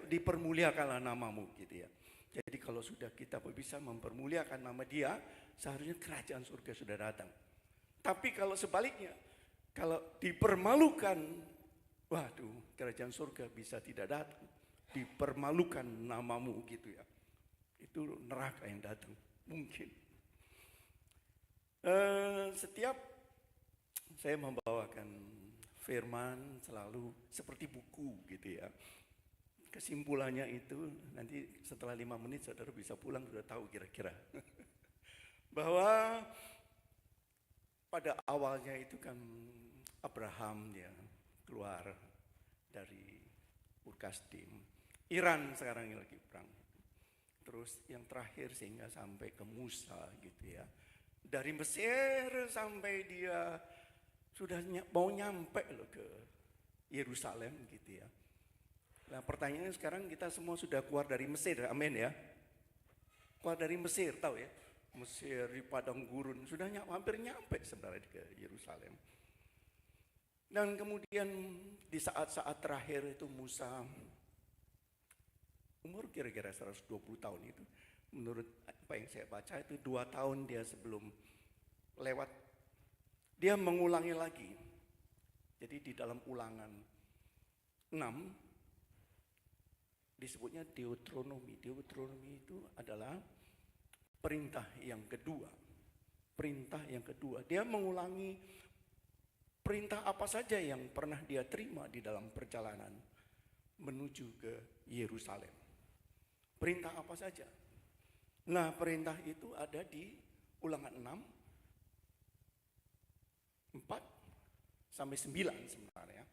dipermuliakanlah namamu gitu ya. Jadi kalau sudah kita bisa mempermuliakan nama Dia, seharusnya kerajaan surga sudah datang. Tapi kalau sebaliknya, kalau dipermalukan, waduh, kerajaan surga bisa tidak datang. Dipermalukan namamu gitu ya. Itu neraka yang datang, mungkin. Setiap saya membawakan firman selalu seperti buku gitu ya. Kesimpulannya itu nanti setelah 5 menit saudara bisa pulang sudah tahu kira-kira. Bahwa pada awalnya itu kan Abraham ya keluar dari Ur Kasdim. Iran sekarang yang lagi perang. Terus yang terakhir sehingga sampai ke Musa gitu ya. Dari Mesir sampai dia sudah mau nyampe loh ke Yerusalem gitu ya. Nah pertanyaannya sekarang kita semua sudah keluar dari Mesir, amin ya. Keluar dari Mesir, tahu ya. Mesir di padang gurun, sudah hampir nyampe sebenarnya ke Yerusalem. Dan kemudian di saat-saat terakhir itu Musa, umur kira-kira 120 tahun itu. Menurut apa yang saya baca itu 2 tahun dia sebelum lewat, dia mengulangi lagi. Jadi di dalam Ulangan 6, disebutnya Deuteronomi. Deuteronomi itu adalah perintah yang kedua. Perintah yang kedua. Dia mengulangi perintah apa saja yang pernah dia terima di dalam perjalanan menuju ke Yerusalem. Perintah apa saja. Nah, perintah itu ada di Ulangan 6, 4 sampai 9 sebenarnya.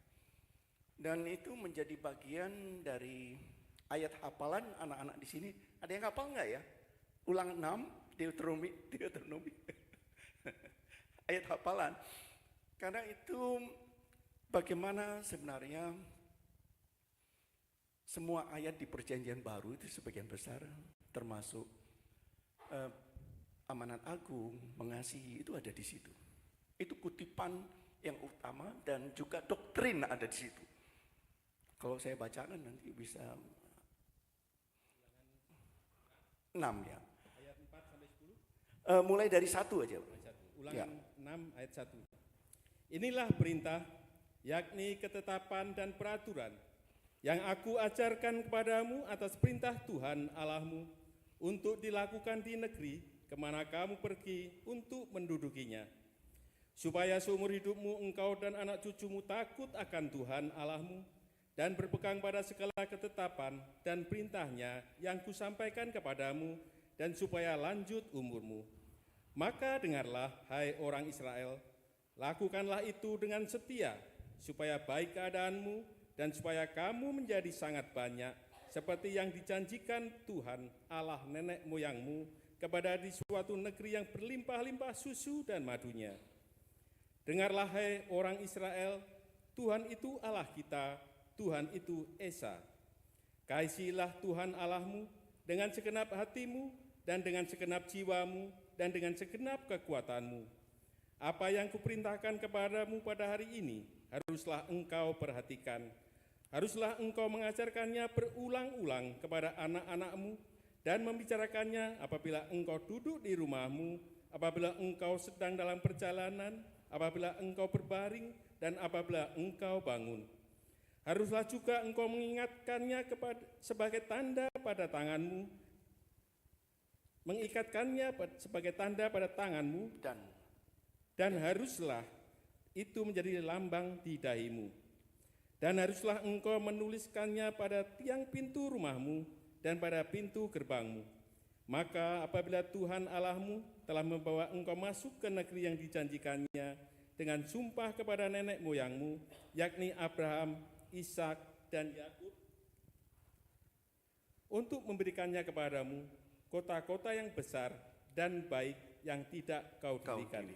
Dan itu menjadi bagian dari ayat hafalan anak-anak di sini. Ada yang hafal nggak ya? Ulangan 6, Deuteronomi. Ayat hafalan. Karena itu bagaimana sebenarnya semua ayat di perjanjian baru itu sebagian besar termasuk amanat agung, mengasihi itu ada di situ. Itu kutipan yang utama dan juga doktrin ada di situ. Kalau saya bacakan nanti bisa 6 ya. Ayat 4 sampai 10. Mulai dari 1 aja. Ulangan 6 ayat 1. Inilah perintah, yakni ketetapan dan peraturan yang aku ajarkan kepadamu atas perintah Tuhan Allahmu untuk dilakukan di negeri kemana kamu pergi untuk mendudukinya. Supaya seumur hidupmu engkau dan anak cucumu takut akan Tuhan Allahmu dan berpegang pada segala ketetapan dan perintahnya yang kusampaikan kepadamu, dan supaya lanjut umurmu. Maka dengarlah, hai orang Israel, lakukanlah itu dengan setia, supaya baik keadaanmu, dan supaya kamu menjadi sangat banyak, seperti yang dijanjikan Tuhan Allah nenek moyangmu kepada di suatu negeri yang berlimpah-limpah susu dan madunya. Dengarlah, hai orang Israel, Tuhan itu Allah kita, Tuhan itu Esa. Kasihilah Tuhan Allahmu dengan segenap hatimu dan dengan segenap jiwamu dan dengan segenap kekuatanmu. Apa yang kuperintahkan kepadamu pada hari ini haruslah engkau perhatikan. Haruslah engkau mengajarkannya berulang-ulang kepada anak-anakmu dan membicarakannya apabila engkau duduk di rumahmu, apabila engkau sedang dalam perjalanan, apabila engkau berbaring, dan apabila engkau bangun. Haruslah juga engkau mengingatkannya sebagai tanda pada tanganmu, mengikatkannya sebagai tanda pada tanganmu, dan haruslah itu menjadi lambang di dahimu. Dan haruslah engkau menuliskannya pada tiang pintu rumahmu dan pada pintu gerbangmu. Maka apabila Tuhan Allahmu telah membawa engkau masuk ke negeri yang dijanjikannya dengan sumpah kepada nenek moyangmu, yakni Abraham, Ishak, dan Yakub, untuk memberikannya kepadamu kota-kota yang besar dan baik yang tidak kau dirikan.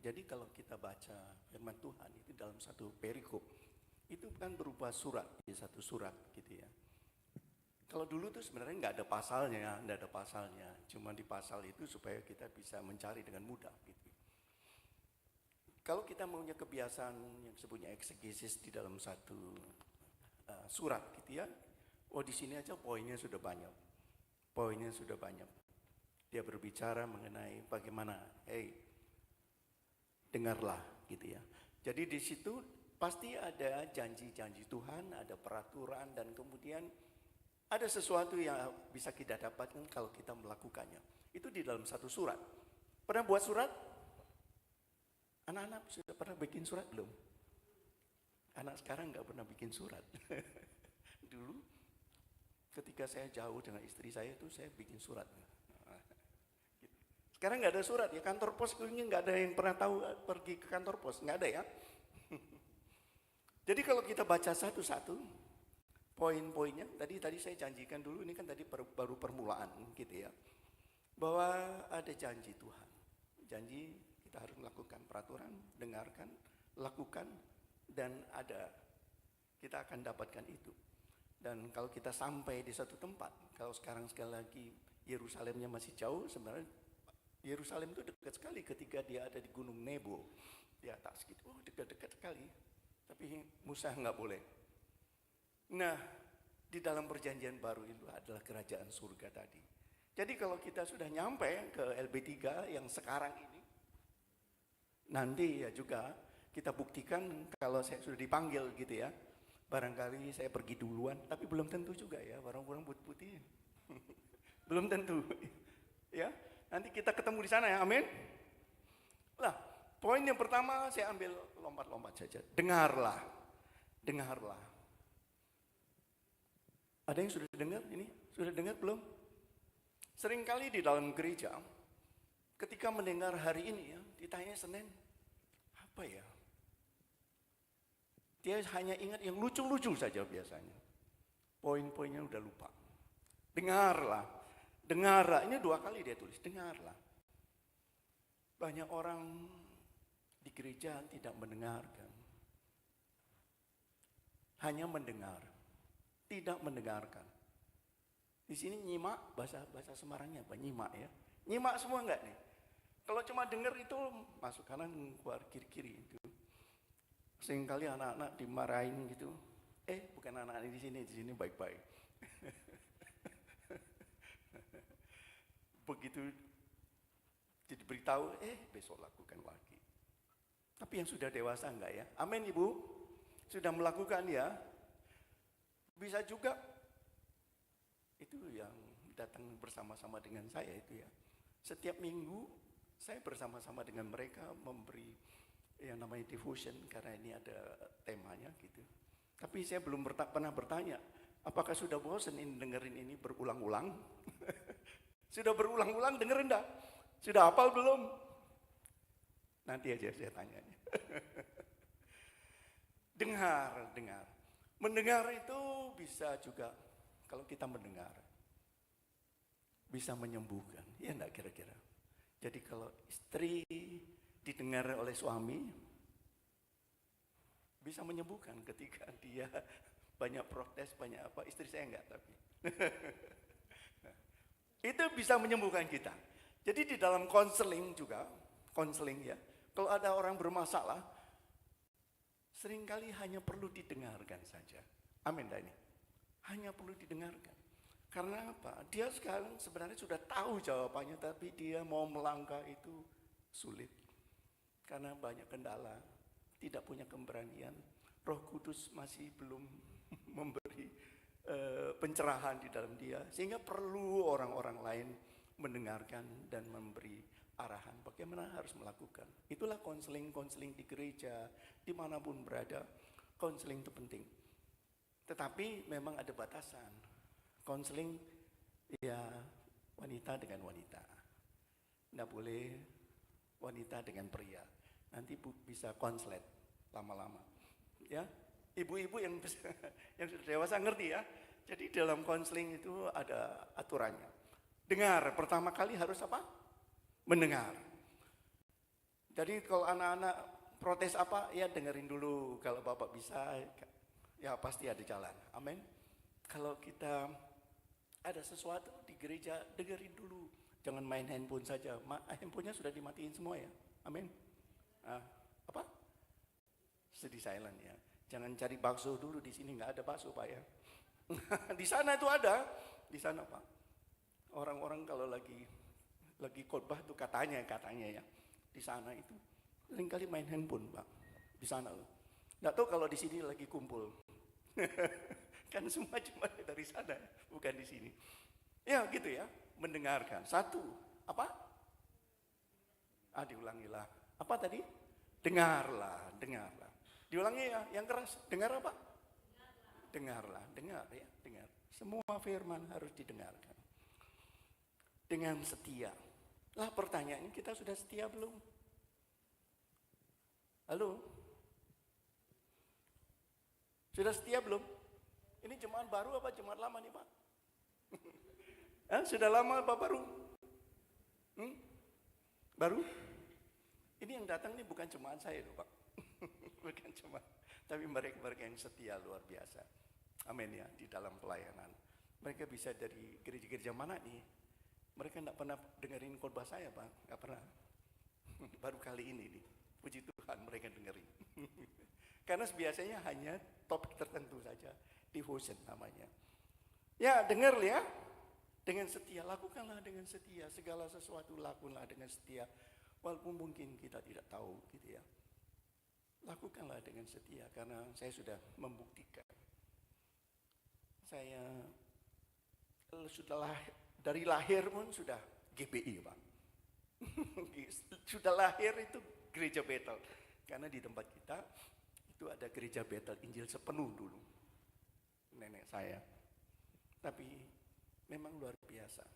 Jadi kalau kita baca firman Tuhan itu dalam satu perikop, itu kan berupa surat, satu surat gitu ya. Kalau dulu tuh sebenarnya nggak ada pasalnya, cuma di pasal itu supaya kita bisa mencari dengan mudah gitu. Kalau kita punya kebiasaan yang sebutnya eksegesis di dalam satu surat gitu ya, Oh, di sini aja poinnya sudah banyak. Poinnya sudah banyak. Dia berbicara mengenai bagaimana, hey, dengarlah gitu ya. Jadi di situ pasti ada janji-janji Tuhan, ada peraturan, dan kemudian ada sesuatu yang bisa kita dapatkan kalau kita melakukannya. Itu di dalam satu surat. Pernah buat surat? Anak-anak sudah pernah bikin surat belum? Anak sekarang nggak pernah bikin surat. Dulu ketika saya jauh dengan istri saya itu saya bikin surat. Sekarang nggak ada surat ya, kantor pos kayaknya nggak ada yang pernah tahu pergi ke kantor pos, nggak ada ya. Jadi kalau kita baca satu-satu poin-poinnya, tadi saya janjikan dulu, ini kan tadi baru permulaan gitu ya, bahwa ada janji Tuhan, janji kita harus melakukan peraturan, dengarkan, lakukan, dan kita akan dapatkan itu. Dan kalau kita sampai di satu tempat, kalau sekarang sekali lagi Yerusalemnya masih jauh, sebenarnya Yerusalem itu dekat sekali ketika dia ada di Gunung Nebo di atas gitu, dekat-dekat sekali. Tapi Musa nggak boleh. Nah, di dalam perjanjian baru itu adalah kerajaan surga tadi. Jadi kalau kita sudah nyampe ke LB3 yang sekarang ini, nanti ya juga kita buktikan kalau saya sudah dipanggil gitu ya. Barangkali saya pergi duluan, tapi belum tentu juga ya, orang-orang putih. Belum tentu. Ya, nanti kita ketemu di sana ya, amin. Lah, poin yang pertama saya ambil lompat-lompat saja. Dengarlah. Dengarlah. Ada yang sudah dengar ini? Sudah dengar belum? Seringkali di dalam gereja, ketika mendengar hari ini ya, ditanya Senin, apa ya? Dia hanya ingat yang lucu-lucu saja biasanya. Poin-poinnya udah lupa. Dengarlah. Dengarlah. Ini 2 kali dia tulis, dengarlah. Banyak orang di gereja tidak mendengarkan. Hanya mendengar, tidak mendengarkan. Di sini nyimak, bahasa Semarangnya apa? Nyimak ya. Nyimak semua enggak nih? Kalau cuma dengar itu masuk kanan, keluar kiri-kiri itu. Seringkali anak-anak dimarahin gitu. Bukan anak-anak di sini baik-baik. Begitu jadi beritahu, besok lakukan lagi. Tapi yang sudah dewasa enggak ya? Amin Ibu? Sudah melakukan ya? Bisa juga itu yang datang bersama-sama dengan saya itu ya. Setiap minggu saya bersama-sama dengan mereka memberi yang namanya devotion karena ini ada temanya gitu. Tapi saya belum pernah bertanya, apakah sudah bosan ini dengerin ini berulang-ulang? Sudah berulang-ulang dengerin enggak? Sudah hafal belum? Nanti aja saya tanya. Dengar. Mendengar itu bisa juga kalau kita mendengar bisa menyembuhkan, ya enggak kira-kira? Jadi kalau istri didengar oleh suami bisa menyembuhkan ketika dia banyak protes, banyak apa, istri saya enggak tapi. Itu bisa menyembuhkan kita. Jadi di dalam konseling juga, ya, kalau ada orang bermasalah, seringkali hanya perlu didengarkan saja. Amin dah ini. Hanya perlu didengarkan. Karena apa? Dia sekarang sebenarnya sudah tahu jawabannya, tapi dia mau melangkah itu sulit. Karena banyak kendala, tidak punya keberanian. Roh Kudus masih belum memberi pencerahan di dalam dia, sehingga perlu orang-orang lain mendengarkan dan memberi arahan bagaimana harus melakukan. Itulah konseling di gereja, dimanapun berada, konseling itu penting. Tetapi memang ada batasan. Konseling ya wanita dengan wanita, nggak boleh wanita dengan pria. Nanti bisa konslet lama-lama. Ya, ibu-ibu yang sudah dewasa ngerti ya. Jadi dalam konseling itu ada aturannya. Dengar, pertama kali harus apa? Mendengar. Jadi kalau anak-anak protes apa, ya dengerin dulu. Kalau bapak bisa, ya pasti ada jalan. Amin. Kalau kita ada sesuatu di gereja, dengerin dulu. Jangan main handphone saja. Handphonenya sudah dimatiin semua ya. Amin. Apa? Sedih silent ya. Jangan cari bakso dulu di sini, nggak ada bakso pak ya. Di sana itu ada, di sana Pak. Orang-orang kalau lagi khotbah itu katanya ya, di sana itu seringkali main handphone Pak, di sana loh. Nggak tahu kalau di sini lagi kumpul. Kan semua cuma dari sana, bukan di sini. Ya gitu ya, mendengarkan. Satu, apa? Diulangilah. Apa tadi? Dengarlah. Diulangi ya, yang keras. Dengar apa? Dengar ya, dengar. Semua firman harus didengarkan. Dengan setia. Lah pertanyaannya, kita sudah setia belum? Halo? Sudah setia belum? Ini jemaat baru apa jemaat lama nih Pak? Sudah lama apa baru? Baru? Ini yang datang nih bukan jemaat saya loh Pak. Bukan jemaat, tapi mereka yang setia luar biasa. Amin ya, di dalam pelayanan. Mereka bisa dari gereja-gereja mana nih? Mereka tidak pernah dengerin khotbah saya Pak, nggak pernah. Baru kali ini nih, puji Tuhan mereka dengerin. Karena biasanya hanya topik tertentu saja, devotion namanya. Ya dengar ya, dengan setia, lakukanlah dengan setia, segala sesuatu lakukanlah dengan setia. Walaupun mungkin kita tidak tahu gitu ya. Lakukanlah dengan setia, karena saya sudah membuktikan. Saya sudah dari lahir pun sudah GBI Pak. Sudah lahir itu gereja Betel. Karena di tempat kita itu ada gereja Betel Injil Sepenuh dulu. Nenek saya. Tapi memang luar biasa.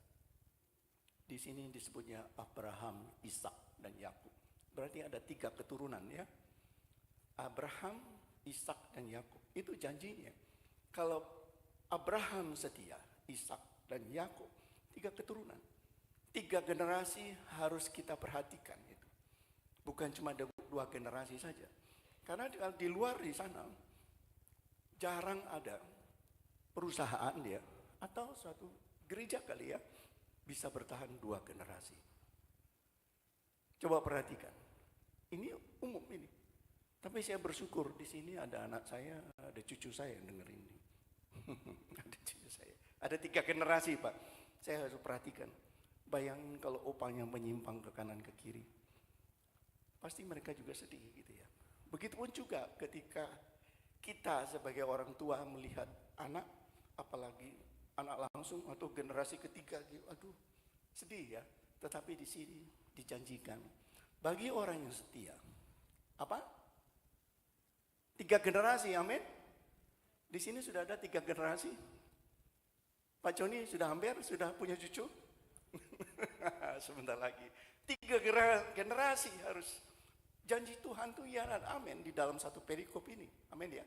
Di sini disebutnya Abraham, Ishak, dan Yakub. Berarti ada 3 keturunan ya. Abraham, Ishak, dan Yakub. Itu janjinya. Kalau Abraham setia, Ishak, dan Yakub, 3 keturunan. 3 generasi harus kita perhatikan itu. Bukan cuma ada 2 generasi saja. Karena di luar di sana jarang ada perusahaan dia atau suatu gereja kali ya bisa bertahan 2 generasi. Coba perhatikan. Ini umum ini. Tapi saya bersyukur di sini ada anak saya, ada cucu saya yang dengerin ini. Ada cucu saya. Ada 3 generasi Pak. Saya harus perhatikan. Bayangin kalau opanya menyimpang ke kanan ke kiri. Pasti mereka juga sedih gitu ya. Begitupun juga ketika kita sebagai orang tua melihat anak, apalagi anak langsung atau generasi ketiga, aduh sedih ya. Tetapi di sini dijanjikan bagi orang yang setia, apa? 3 generasi, amin. Di sini sudah ada 3 generasi. Pak Joni sudah hampir, sudah punya cucu. Sebentar lagi. 3 generasi harus. Janji Tuhan tuh ya dan amin di dalam satu perikop ini. Amin ya.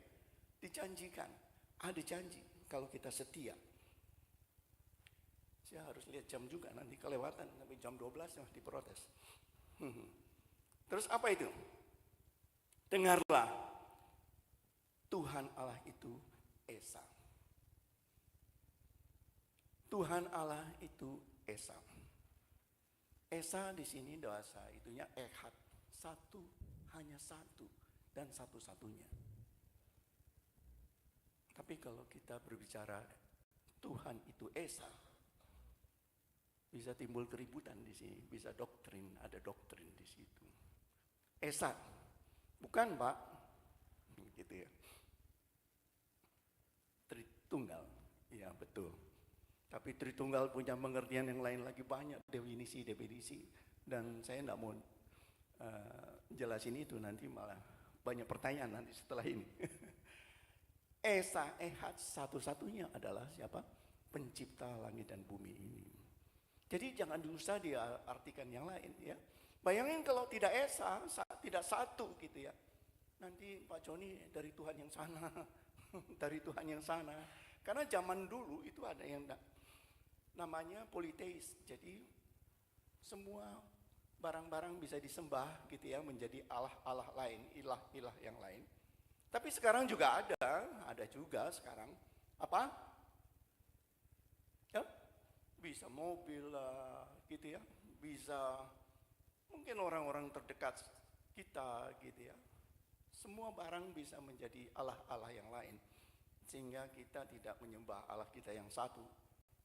Dijanjikan. Ada janji kalau kita setia. Saya harus lihat jam juga nanti kelewatan sampai jam 12 ya diprotes. Terus apa itu? Dengarlah. Tuhan Allah itu Esa. Tuhan Allah itu Esa. Esa di sini dosa itunya Ehad. Satu, hanya satu dan satu-satunya. Tapi kalau kita berbicara Tuhan itu Esa, bisa timbul keributan di sini, bisa doktrin, ada doktrin di situ. Esa, bukan Pak, gitu ya. Tritunggal, ya betul. Tapi Tritunggal punya pengertian yang lain lagi banyak, definisi. Dan saya tidak mau jelasin itu, nanti malah banyak pertanyaan nanti setelah ini. Esa, Ehad, satu-satunya adalah siapa? Pencipta langit dan bumi ini. Jadi jangan diusah diartikan yang lain ya. Bayangin kalau tidak Esa, tidak satu gitu ya. Nanti Pak Joni dari Tuhan yang sana, dari Tuhan yang sana. Karena zaman dulu itu ada yang namanya politeis. Jadi semua barang-barang bisa disembah gitu ya, menjadi Allah-Allah lain, ilah-ilah yang lain. Tapi sekarang juga ada juga sekarang. Apa? Ya, bisa mobil lah gitu ya, bisa mungkin orang-orang terdekat kita gitu ya. Semua barang bisa menjadi Allah-Allah yang lain. sehingga kita tidak menyembah Allah kita yang satu,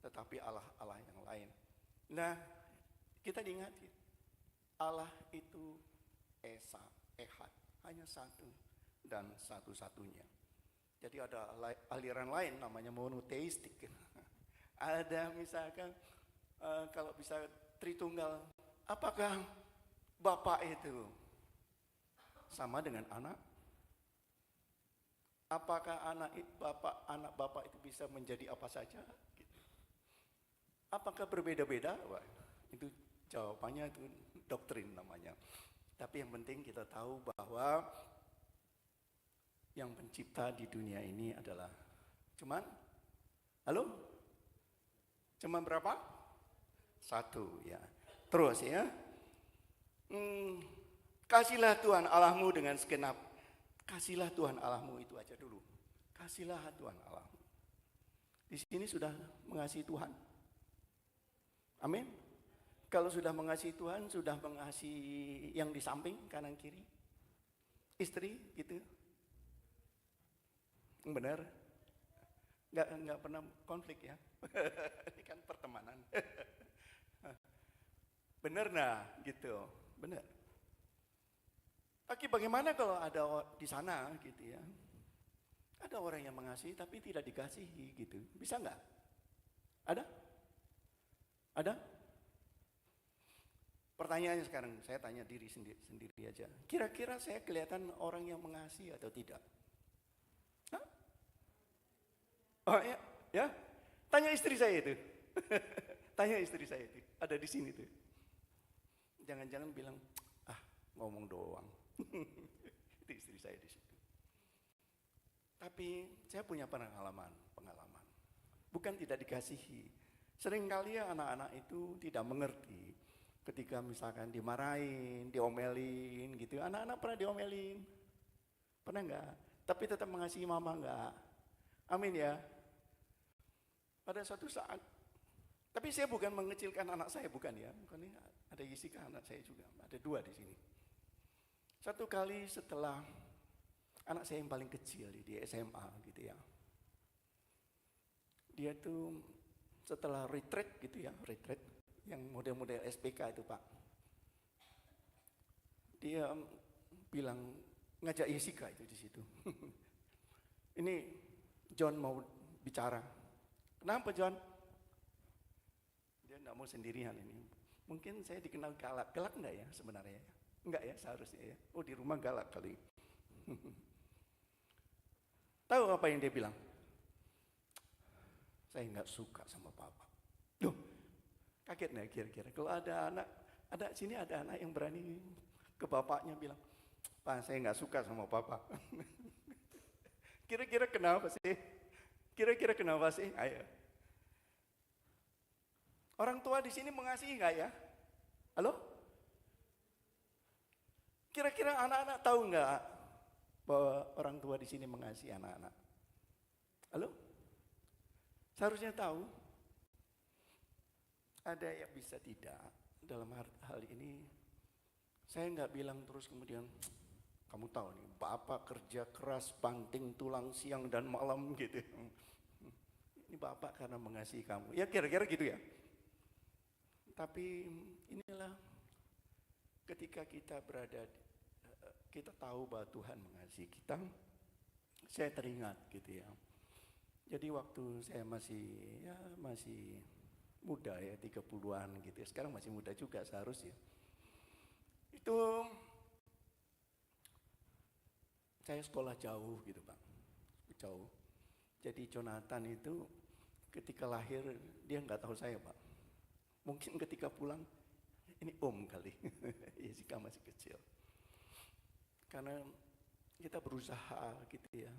tetapi Allah-Allah yang lain. Nah, kita diingati, Allah itu Esa, Ehad, hanya satu dan satu-satunya. Jadi ada aliran lain namanya monoteistik. Ada misalkan kalau bisa Tritunggal, apakah Bapak itu sama dengan anak? Apakah anak Bapak itu bisa menjadi apa saja? Gitu. Apakah berbeda-beda? Wah, itu jawabannya itu doktrin namanya. Tapi yang penting kita tahu bahwa yang pencipta di dunia ini adalah cuman, halo? Cuman berapa? Satu ya. Terus ya. Kasihlah Tuhan Allahmu dengan segenap. Kasihlah Tuhan Allahmu itu aja dulu. Kasihlah Tuhan Allahmu. Di sini sudah mengasihi Tuhan. Amin. Kalau sudah mengasihi Tuhan, sudah mengasihi yang di samping, kanan kiri. Istri gitu. Benar. Enggak pernah konflik ya. Ini kan pertemanan. Benar nah, gitu. Benar. Tapi bagaimana kalau ada di sana gitu ya, ada orang yang mengasihi tapi tidak dikasihi gitu, bisa nggak? Ada? Ada? Pertanyaannya sekarang, saya tanya diri sendiri aja. Kira-kira saya kelihatan orang yang mengasihi atau tidak? Hah? Oh ya? Tanya istri saya itu. Tanya istri saya itu, ada di sini tuh. Jangan-jangan bilang, ngomong doang. Itu istri saya di situ. Tapi saya punya pengalaman. Bukan tidak dikasihi. Seringkali ya anak-anak itu tidak mengerti. Ketika misalkan dimarahin, diomelin gitu. Anak-anak pernah diomelin? Pernah enggak? Tapi tetap mengasihi mama enggak? Amin ya. Pada suatu saat, tapi saya bukan mengecilkan anak saya, bukan ya. Bukan ya. Ada Jessica anak saya juga, ada 2 di sini. Satu kali setelah anak saya yang paling kecil di SMA gitu ya. Dia tuh setelah retreat gitu ya, retreat yang model-model SPK itu Pak. Dia bilang ngajak Jessica itu di situ. Ini John mau bicara. Kenapa John? Dia enggak mau sendirian ini. Mungkin saya dikenal galak. Galak enggak ya sebenarnya? Enggak ya seharusnya ya. Oh di rumah galak kali. Tahu apa yang dia bilang? Saya enggak suka sama papa. Loh, kaget enggak kira-kira? Kalau ada anak yang berani ke bapaknya bilang, Pak saya enggak suka sama papa. Kira-kira kenapa sih? Kira-kira kenapa sih? Ayo. Orang tua di sini mengasihi enggak ya? Halo? Kira-kira anak-anak tahu enggak bahwa orang tua di sini mengasihi anak-anak? Halo? Seharusnya tahu. Ada yang bisa tidak. Dalam hal ini, saya enggak bilang terus kemudian, kamu tahu nih, bapak kerja keras, banting tulang siang dan malam gitu. Ini bapak karena mengasihi kamu. Ya kira-kira gitu ya. Tapi inilah ketika kita kita tahu bahwa Tuhan mengasihi kita, saya teringat gitu ya. Jadi waktu saya masih muda ya, 30-an gitu ya. Sekarang masih muda juga seharusnya. Itu saya sekolah jauh gitu Pak, jauh. Jadi Jonathan itu ketika lahir dia nggak tahu saya Pak. Mungkin ketika pulang, ini om kali, Jessica masih kecil. Karena kita berusaha gitu ya,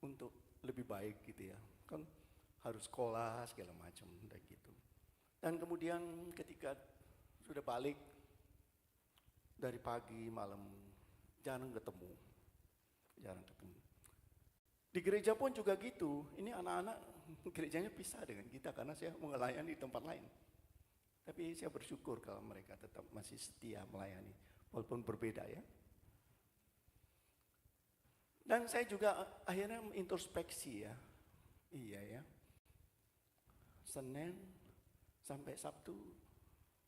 untuk lebih baik gitu ya. Kan harus sekolah segala macam dan gitu. Dan kemudian ketika sudah balik dari pagi malam jarang ketemu. Di gereja pun juga gitu. Ini anak-anak gerejanya pisah dengan kita karena saya melayani di tempat lain. Tapi saya bersyukur kalau mereka tetap masih setia melayani walaupun berbeda ya. Dan saya juga akhirnya introspeksi ya. Iya ya. Senin sampai Sabtu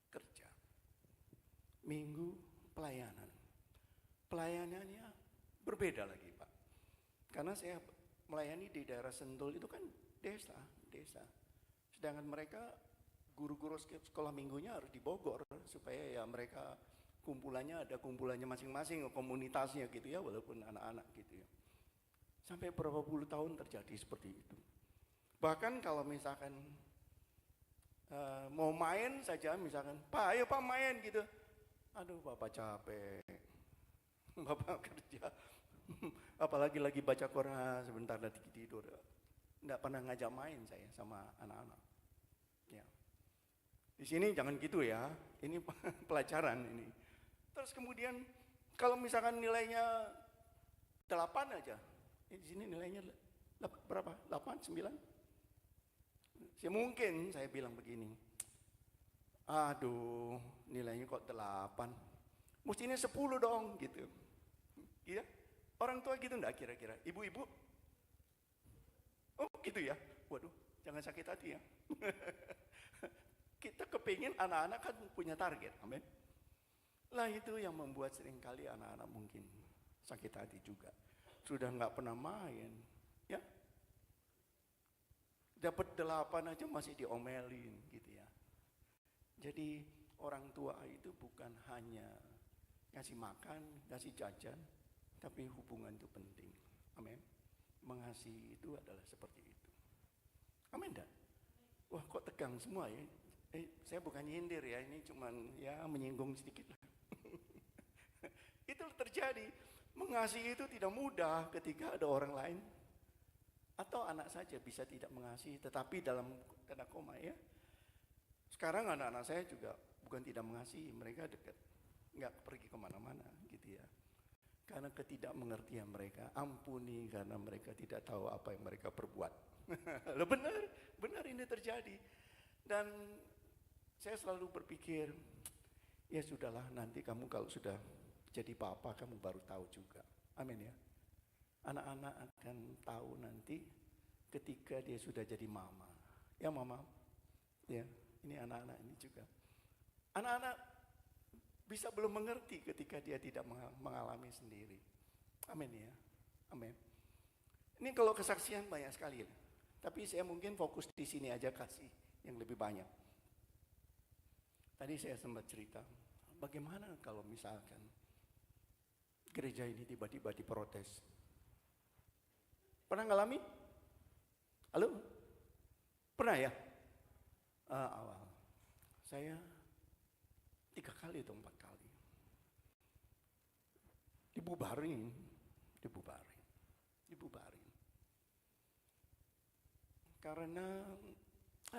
kerja. Minggu pelayanan. Pelayanannya berbeda lagi Pak. Karena saya melayani di daerah Sentul itu kan desa. Sedangkan mereka guru-guru sekolah minggunya harus di Bogor supaya ya mereka ada kumpulannya masing-masing, komunitasnya gitu ya, walaupun anak-anak gitu ya. Sampai berapa puluh tahun terjadi seperti itu. Bahkan kalau misalkan mau main saja, misalkan, Pak ayo Pak main gitu. Aduh Bapak capek, Bapak kerja, apalagi lagi baca Quran sebentar nanti tidur. Nggak pernah ngajak main saya sama anak-anak. Ya. Di sini jangan gitu ya, ini pelajaran ini. Terus kemudian kalau misalkan nilainya 8 aja, di sini nilainya berapa? 8, 9? Mungkin saya bilang begini, aduh nilainya kok 8, mestinya 10 dong gitu. Iya? Orang tua gitu enggak kira-kira? Ibu-ibu? Oh gitu ya? Waduh, jangan sakit hati ya. Kita kepingin anak-anak kan punya target, amin. Lah itu yang membuat seringkali anak-anak mungkin sakit hati juga. Sudah nggak pernah main, ya. Dapat 8 aja masih diomelin gitu ya. Jadi orang tua itu bukan hanya ngasih makan, ngasih jajan, tapi hubungan itu penting. Amin. Mengasihi itu adalah seperti itu. Amin dah. Wah kok tegang semua ya. Saya bukan nyindir ya, ini cuman ya menyinggung sedikit lah. Itu terjadi. Mengasihi itu tidak mudah ketika ada orang lain. Atau anak saja bisa tidak mengasihi, tetapi dalam tanda koma ya. Sekarang anak-anak saya juga bukan tidak mengasihi, mereka dekat. Nggak pergi kemana-mana gitu ya. Karena ketidakmengertian mereka, ampuni karena mereka tidak tahu apa yang mereka perbuat. Loh benar ini terjadi. Dan saya selalu berpikir, ya sudahlah nanti kamu kalau sudah jadi papa kamu baru tahu juga. Amin ya. Anak-anak akan tahu nanti ketika dia sudah jadi mama. Ya mama, ya ini anak-anak ini juga. Anak-anak bisa belum mengerti ketika dia tidak mengalami sendiri. Amin ya. Amin. Ini kalau kesaksian banyak sekali. Tapi saya mungkin fokus di sini aja kasih yang lebih banyak. Tadi saya sempat cerita, bagaimana kalau misalkan gereja ini tiba-tiba diprotes? Pernah ngalami? Halo? Pernah ya? Awal. Saya 3 kali atau 4 kali. Dibubarin. Karena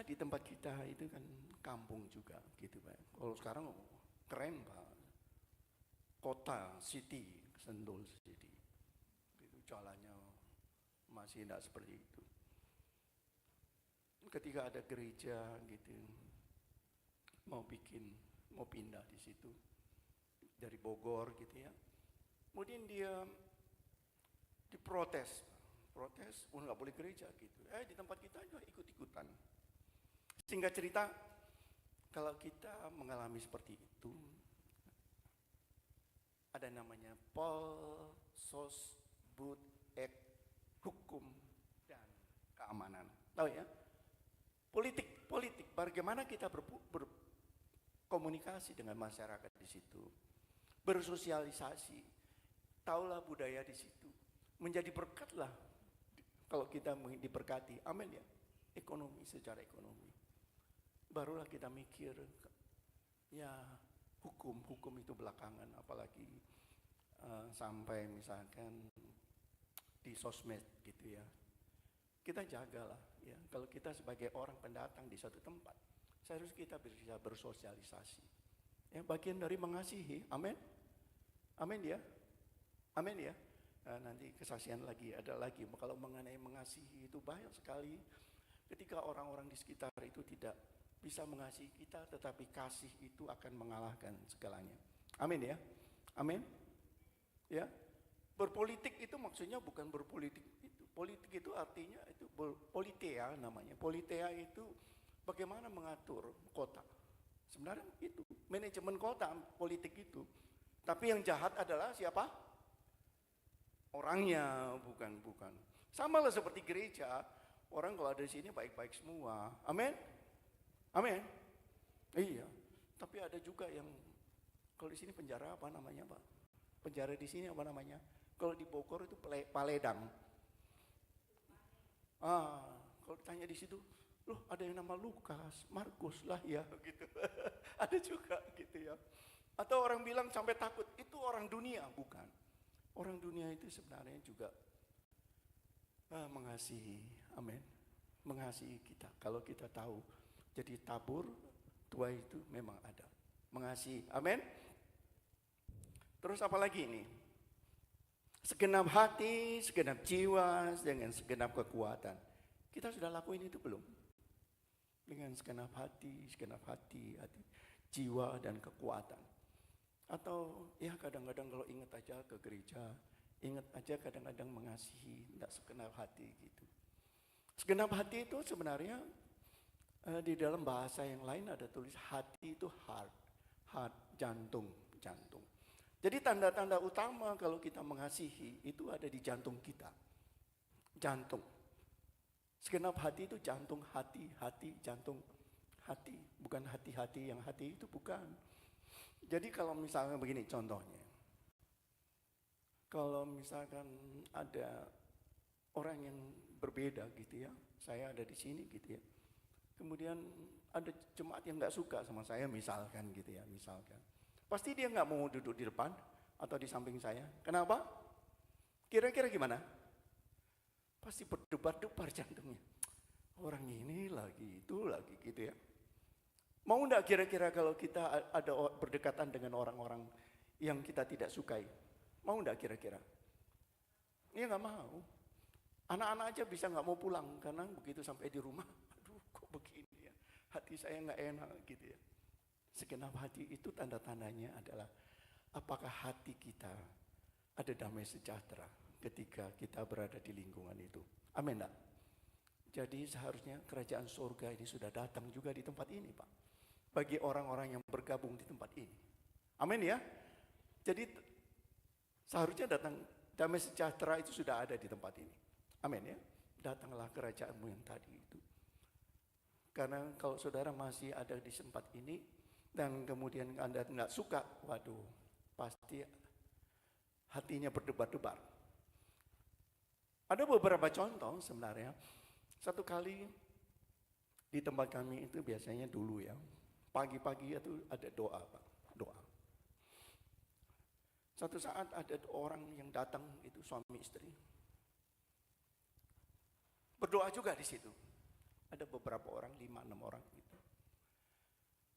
di tempat kita itu kan kampung juga gitu Pak. Kalau sekarang keren Pak. Kota, city, Sentul City. Itu jalannya masih tidak seperti itu. Ketika ada gereja gitu, mau pindah di situ dari Bogor gitu ya. Kemudian dia diprotes, nggak boleh gereja gitu. Di tempat kita juga ikut-ikutan. Singkat cerita, kalau kita mengalami seperti itu, ada namanya Pol, Sos, Bud, Ek, Hukum, dan Keamanan. Tahu ya? Politik. Bagaimana kita berkomunikasi dengan masyarakat di situ, bersosialisasi, taulah budaya di situ, menjadi berkatlah kalau kita diberkati. Amin ya. Secara ekonomi. Barulah kita mikir, ya hukum itu belakangan, apalagi sampai misalkan di sosmed gitu ya. Kita jagalah ya, kalau kita sebagai orang pendatang di suatu tempat, seharusnya kita bisa bersosialisasi. Ya, bagian dari mengasihi, amin. Amin ya. Amin ya. Nanti kesaksian lagi, ada lagi. Kalau mengenai mengasihi itu banyak sekali. Ketika orang-orang di sekitar itu tidak bisa mengasihi kita, tetapi kasih itu akan mengalahkan segalanya. Amin ya. Amin. Ya. Berpolitik itu maksudnya bukan berpolitik itu. Politik itu artinya itu politea namanya. Politea itu bagaimana mengatur kota. Sebenarnya itu manajemen kota, politik itu. Tapi yang jahat adalah siapa? Orangnya, bukan. Sama lah seperti gereja. Orang kalau ada di sini baik-baik semua. Amin. Amin. Iya. Tapi ada juga yang kalau di sini penjara apa namanya, Pak? Penjara di sini apa namanya? Kalau di Bogor itu Paledang. Kalau ditanya di situ, loh ada yang nama Lukas, Markus lah ya gitu. Ada juga gitu ya. Atau orang bilang sampai takut, itu orang dunia, bukan. Orang dunia itu sebenarnya juga mengasihi, amin. Mengasihi kita, kalau kita tahu. Jadi tabur, tua itu memang ada. Mengasihi, amin. Terus apa lagi ini? Segenap hati, segenap jiwa, dengan segenap kekuatan. Kita sudah lakuin itu belum? Dengan segenap hati, jiwa dan kekuatan. Atau ya kadang-kadang kalau ingat aja ke gereja, ingat aja kadang-kadang mengasihi, tidak segenap hati gitu. Segenap hati itu sebenarnya di dalam bahasa yang lain ada tulis hati itu heart, jantung. Jadi tanda-tanda utama kalau kita mengasihi itu ada di jantung kita. Jantung. Segenap hati itu jantung, hati, jantung, hati. Bukan hati-hati, yang hati itu bukan. Jadi kalau misalnya begini contohnya. Kalau misalkan ada orang yang berbeda gitu ya. Saya ada di sini gitu ya. Kemudian ada jemaat yang gak suka sama saya misalkan gitu ya, misalkan. Pasti dia gak mau duduk di depan atau di samping saya. Kenapa? Kira-kira gimana? Pasti berdebar-debar jantungnya. Orang ini lagi, itu lagi gitu ya. Mau enggak kira-kira kalau kita ada berdekatan dengan orang-orang yang kita tidak sukai? Mau enggak kira-kira? Iya gak mau. Anak-anak aja bisa gak mau pulang karena begitu sampai di rumah, aduh kok begini ya. Hati saya gak enak gitu ya. Segenap hati itu tanda-tandanya adalah apakah hati kita ada damai sejahtera ketika kita berada di lingkungan itu. Amin enggak? Jadi seharusnya kerajaan surga ini sudah datang juga di tempat ini, Pak. Bagi orang-orang yang bergabung di tempat ini. Amin ya? Jadi seharusnya datang damai sejahtera itu sudah ada di tempat ini. Amin ya? Datanglah kerajaanmu yang tadi itu. Karena kalau saudara masih ada di tempat ini, dan kemudian Anda tidak suka, waduh, pasti hatinya berdebar-debar. Ada beberapa contoh sebenarnya. Satu kali di tempat kami itu biasanya dulu ya, pagi-pagi itu ada doa, Pak, doa. Satu saat ada orang yang datang itu suami istri. Berdoa juga di situ. Ada beberapa orang, 5-6 orang gitu.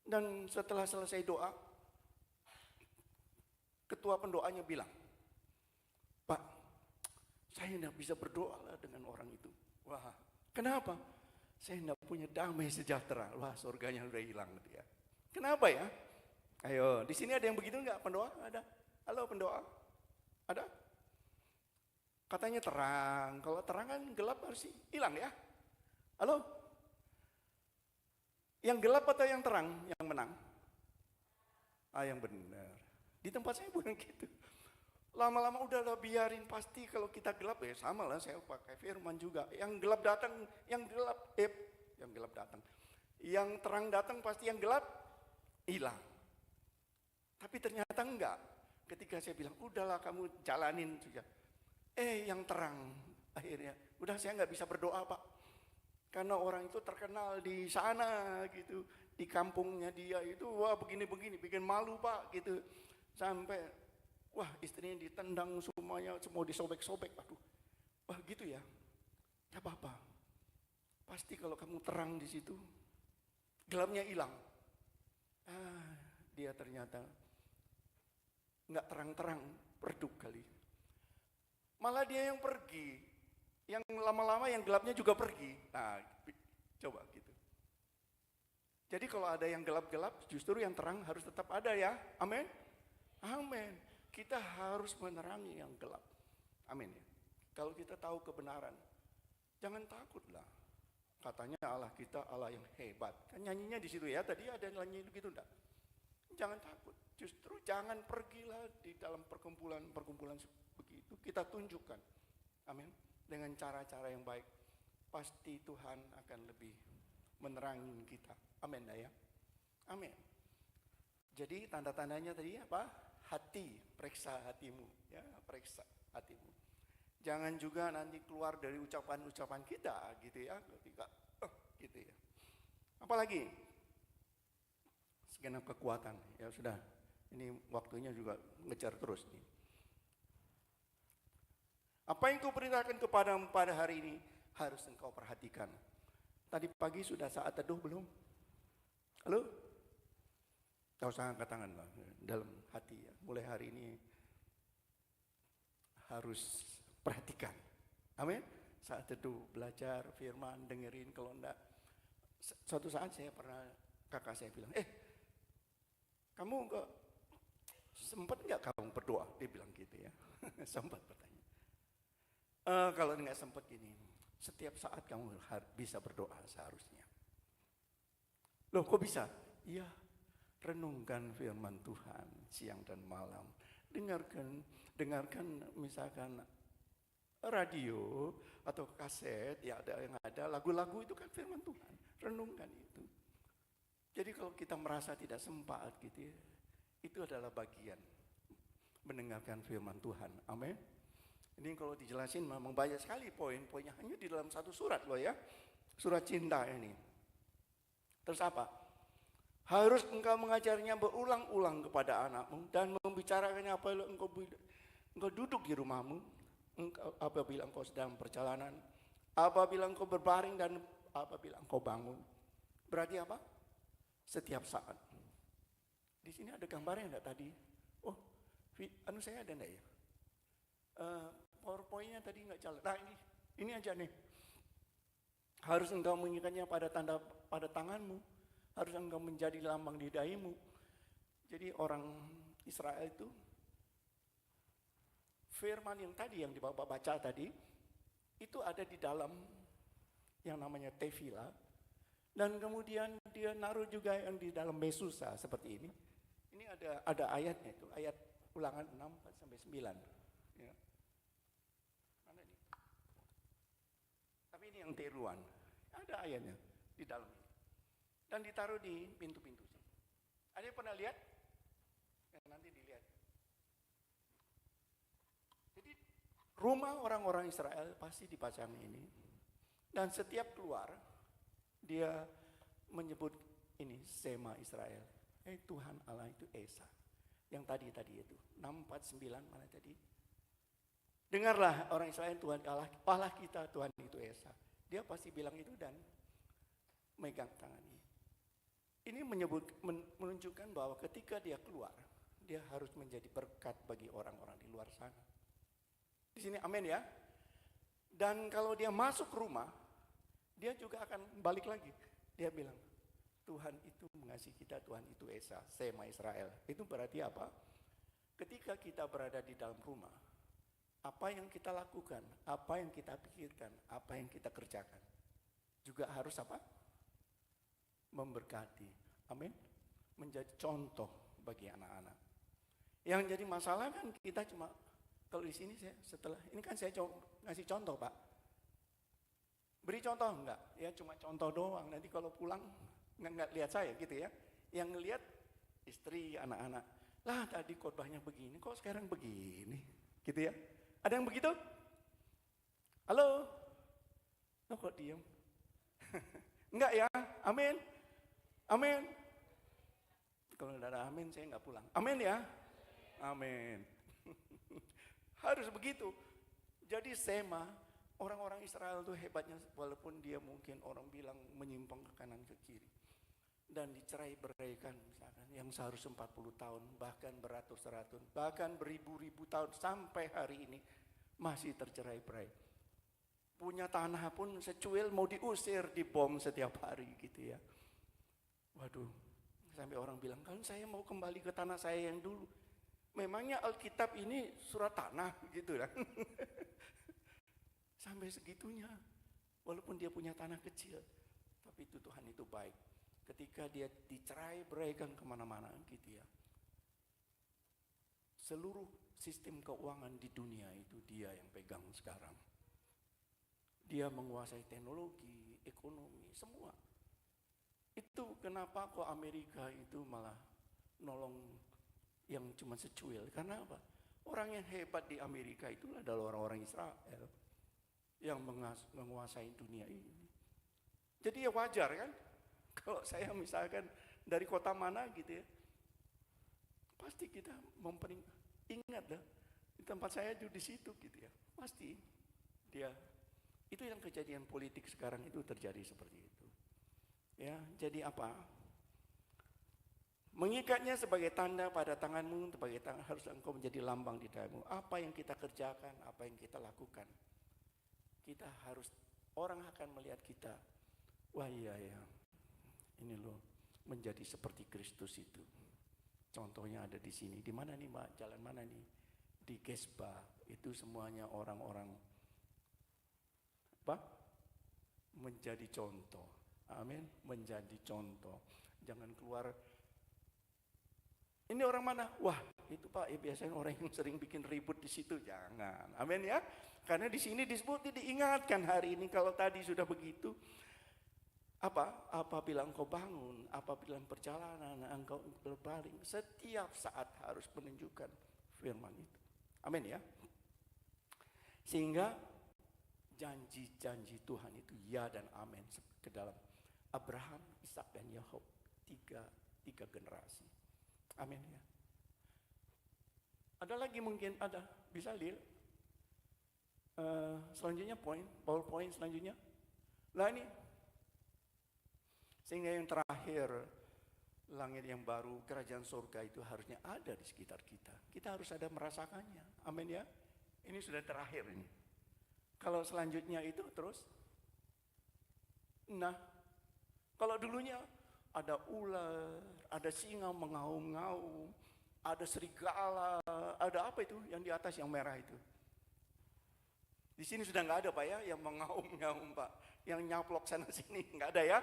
Dan setelah selesai doa, ketua pendoanya bilang, Pak, saya tidak bisa berdoa lah dengan orang itu. Wah, kenapa? Saya tidak punya damai sejahtera. Wah, surganya udah hilang gitu ya. Kenapa ya? Ayo, di sini ada yang begitu enggak? Pendoa? Ada? Halo pendoa? Ada? Katanya terang. Kalau terang kan gelap harus hilang ya. Halo? Yang gelap atau yang terang yang menang? Yang benar. Di tempat saya bukan gitu. Lama-lama udahlah biarin, pasti kalau kita gelap ya sama lah, saya pakai firman juga. Yang gelap datang, yang gelap datang. Yang terang datang pasti yang gelap hilang. Tapi ternyata enggak. Ketika saya bilang, udahlah kamu jalanin saja. Yang terang akhirnya, udah saya nggak bisa berdoa Pak. Karena orang itu terkenal di sana gitu, di kampungnya dia itu, wah begini-begini, bikin malu Pak gitu. Sampai, wah istrinya ditendang semuanya, semua disobek-sobek, aduh. Wah gitu ya, gak apa-apa. Pasti kalau kamu terang di situ, gelapnya hilang. Dia ternyata nggak terang-terang, redup kali. Malah dia yang pergi. Yang lama-lama yang gelapnya juga pergi. Nah, coba gitu. Jadi kalau ada yang gelap-gelap, justru yang terang harus tetap ada ya. Amin. Amin. Kita harus menerangi yang gelap. Amin ya. Kalau kita tahu kebenaran, jangan takutlah. Katanya Allah kita Allah yang hebat. Kan nyanyinya di situ ya, tadi ada yang nyanyi begitu enggak? Jangan takut. Justru jangan pergilah di dalam perkumpulan begitu. Kita tunjukkan. Amin. Dengan cara-cara yang baik. Pasti Tuhan akan lebih menerangi kita. Amin ya. Amin. Jadi tanda-tandanya tadi apa? Hati, periksa hatimu, ya, periksa hatimu. Jangan juga nanti keluar dari ucapan-ucapan kita, gitu ya, ketika, gitu ya. Apalagi segenap kekuatan, ya sudah. Ini waktunya juga ngejar terus nih. Apa yang kau perintahkan kepadamu pada hari ini harus engkau perhatikan. Tadi pagi sudah saat teduh belum? Halo? Kau usah angkat tangan lah, dalam hati ya. Mulai hari ini harus perhatikan. Amin. Saat teduh, belajar firman, dengerin. Kalau enggak, suatu saat saya pernah, kakak saya bilang, kamu enggak sempat enggak kamu berdoa? Dia bilang gitu ya. Sempat bertanya. Kalau enggak sempat gini, setiap saat kamu bisa berdoa seharusnya. Loh kok bisa? Iya. Renungkan firman Tuhan siang dan malam. Dengarkan misalkan radio atau kaset, ya ada lagu-lagu itu kan firman Tuhan. Renungkan itu. Jadi kalau kita merasa tidak sempat gitu ya, itu adalah bagian mendengarkan firman Tuhan. Amin. Ini kalau dijelasin memang banyak sekali poin-poinnya, hanya di dalam satu surat loh ya. Surat cinta ini. Terus apa? Harus engkau mengajarnya berulang-ulang kepada anakmu dan membicarakannya apabila engkau duduk di rumahmu, apabila engkau sedang perjalanan, apabila engkau berbaring dan apabila engkau bangun. Berarti apa? Setiap saat. Di sini ada gambarnya enggak tadi? Oh, saya ada enggak ya? PowerPoint-nya tadi enggak jalan. Nah ini aja nih. Harus engkau mengikatnya pada tanganmu. Harus engkau menjadi lambang di dahimu. Jadi orang Israel itu, firman yang tadi yang Bapak baca tadi, itu ada di dalam yang namanya tefila. Dan kemudian dia naruh juga yang di dalam mesusa seperti ini. Ini ada ayatnya itu, ayat Ulangan 6-9. Ya. Mana ini? Tapi ini yang tiruan. Ada ayatnya di dalam ini. Dan ditaruh di pintu-pintu sini. Ada yang pernah lihat? Ya, nanti dilihat. Jadi rumah orang-orang Israel pasti dipasang ini. Dan setiap keluar, dia menyebut ini Sema Israel. Tuhan Allah itu Esa. Yang tadi itu. 649 mana tadi? Dengarlah orang Israel, Tuhan Allah kita, Tuhan itu Esa. Dia pasti bilang itu dan megang tangannya. Ini menunjukkan bahwa ketika dia keluar, dia harus menjadi berkat bagi orang-orang di luar sana. Di sini amin ya. Dan kalau dia masuk rumah, dia juga akan balik lagi. Dia bilang, Tuhan itu mengasihi kita, Tuhan itu Esa, Sema Israel. Itu berarti apa? Ketika kita berada di dalam rumah, apa yang kita lakukan, apa yang kita pikirkan, apa yang kita kerjakan, juga harus apa? Memberkati, amin, menjadi contoh bagi anak-anak. Yang jadi masalah kan kita cuma, kalau di sini ini kan saya ngasih contoh Pak, beri contoh enggak, ya cuma contoh doang. Nanti kalau pulang nggak lihat saya gitu ya, yang ngelihat istri, anak-anak. Lah tadi khotbahnya begini, kok sekarang begini, gitu ya. Ada yang begitu? Halo, lo kok diem? Enggak ya, amin. Amin. Kalau tidak ada amin, saya nggak pulang. Amin ya. Amin. Harus begitu. Jadi Sema, orang-orang Israel itu hebatnya, walaupun dia mungkin orang bilang menyimpang ke kanan ke kiri. Dan dicerai-beraikan misalkan, yang seharusnya 40 tahun, bahkan beratus-ratus, bahkan beribu-ribu tahun, sampai hari ini masih tercerai-berai. Punya tanah pun secuil mau diusir, dibom setiap hari gitu ya. Waduh, sampai orang bilang, kan saya mau kembali ke tanah saya yang dulu. Memangnya Alkitab ini surat tanah gitu kan? Sampai segitunya. Walaupun dia punya tanah kecil, tapi itu Tuhan itu baik. Ketika dia dicerai beraikan kemana-mana gitu ya. Seluruh sistem keuangan di dunia itu dia yang pegang sekarang. Dia menguasai teknologi, ekonomi, semua. Itu kenapa kok Amerika itu malah nolong yang cuma secuil. Karena apa? Orang yang hebat di Amerika itu adalah orang-orang Israel yang menguasai dunia ini. Jadi ya wajar kan, kalau saya misalkan dari kota mana gitu ya, pasti kita ingat dah, di tempat saya juga di situ gitu ya, pasti dia, itu yang kejadian politik sekarang itu terjadi seperti itu. Ya, jadi apa? Mengikatnya sebagai tanda pada tanganmu, sebagai tangan harus engkau menjadi lambang di dalammu. Apa yang kita kerjakan, apa yang kita lakukan, kita harus, orang akan melihat kita, wah iya ya, ini loh menjadi seperti Kristus itu. Contohnya ada di sini. Di mana nih Mbak? Jalan mana nih? Di Gesba. Itu semuanya orang-orang apa? Menjadi contoh. Amin. Menjadi contoh. Jangan keluar. Ini orang mana? Wah, itu Pak, ya biasanya orang yang sering bikin ribut di situ. Jangan. Amin ya. Karena di sini disebut, diingatkan hari ini kalau tadi sudah begitu. Apabila engkau bangun, apabila perjalanan engkau berbaring, setiap saat harus menunjukkan firman itu. Amin ya. Sehingga janji-janji Tuhan itu ya dan amin ke dalam Abraham, Ishak dan Yakub, tiga generasi. Amin ya. Ada lagi mungkin ada, bisa lihat. Selanjutnya PowerPoint selanjutnya. Nah ini, sehingga yang terakhir, langit yang baru, kerajaan surga itu harusnya ada di sekitar kita. Kita harus ada merasakannya. Amin ya. Ini sudah terakhir ini. Kalau selanjutnya itu terus, nah, kalau dulunya ada ular, ada singa mengaum-ngaum, ada serigala, ada apa itu yang di atas yang merah itu? Di sini sudah nggak ada Pak ya, yang mengaum-ngaum Pak, yang nyaplok sana sini nggak ada ya,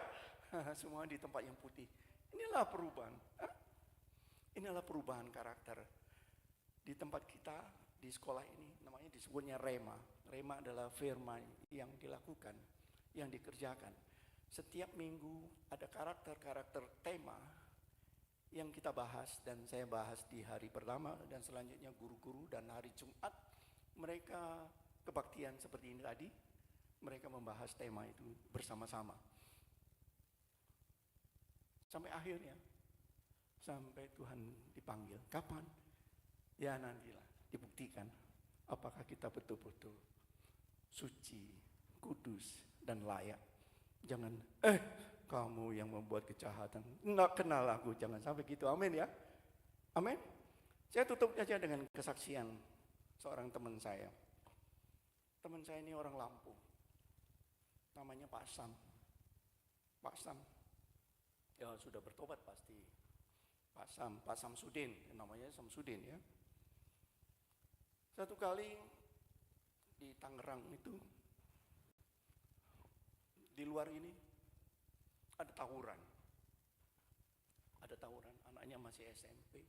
semua di tempat yang putih. Inilah perubahan, inilah perubahan karakter di tempat kita di sekolah ini. Namanya disebutnya Rema. Rema adalah firman yang dilakukan, yang dikerjakan. Setiap minggu ada karakter-karakter tema yang kita bahas, dan saya bahas di hari pertama, dan selanjutnya guru-guru, dan hari Jumat mereka kebaktian seperti ini tadi, mereka membahas tema itu bersama-sama. Sampai akhirnya, sampai Tuhan dipanggil. Kapan? Ya nantilah dibuktikan apakah kita betul-betul suci, kudus, dan layak. Jangan, kamu yang membuat kejahatan, nggak kenal aku, jangan sampai gitu. Amin ya. Amin. Saya tutup aja dengan kesaksian seorang teman saya. Teman saya ini orang Lampung, namanya Pak Sam. Pak Sam, ya sudah bertobat pasti. Pak Samsudin, namanya Samsudin ya. Satu kali di Tangerang itu, di luar ini ada tawuran. Ada tawuran, anaknya masih SMP.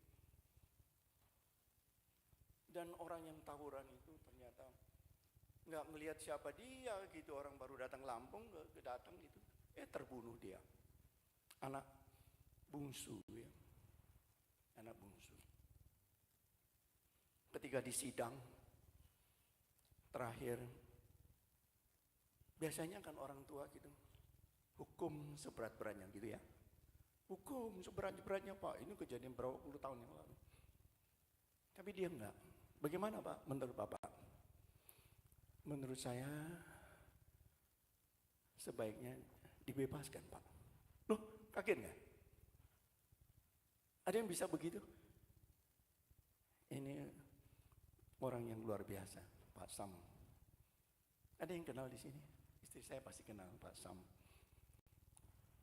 Dan orang yang tawuran itu ternyata nggak melihat siapa dia gitu, orang baru datang Lampung, datang gitu, terbunuh dia. Anak bungsu ya. Anak bungsu. Ketika di sidang terakhir, biasanya kan orang tua gitu, hukum seberat-beratnya gitu ya. Hukum seberat-beratnya Pak, ini kejadian berapa puluh tahun yang lalu. Tapi dia enggak. Bagaimana Pak menurut Bapak? Menurut saya sebaiknya dibebaskan Pak. Loh, kaget enggak? Ada yang bisa begitu? Ini orang yang luar biasa, Pak Sam. Ada yang kenal di sini? Istri saya pasti kenal Pak Sam.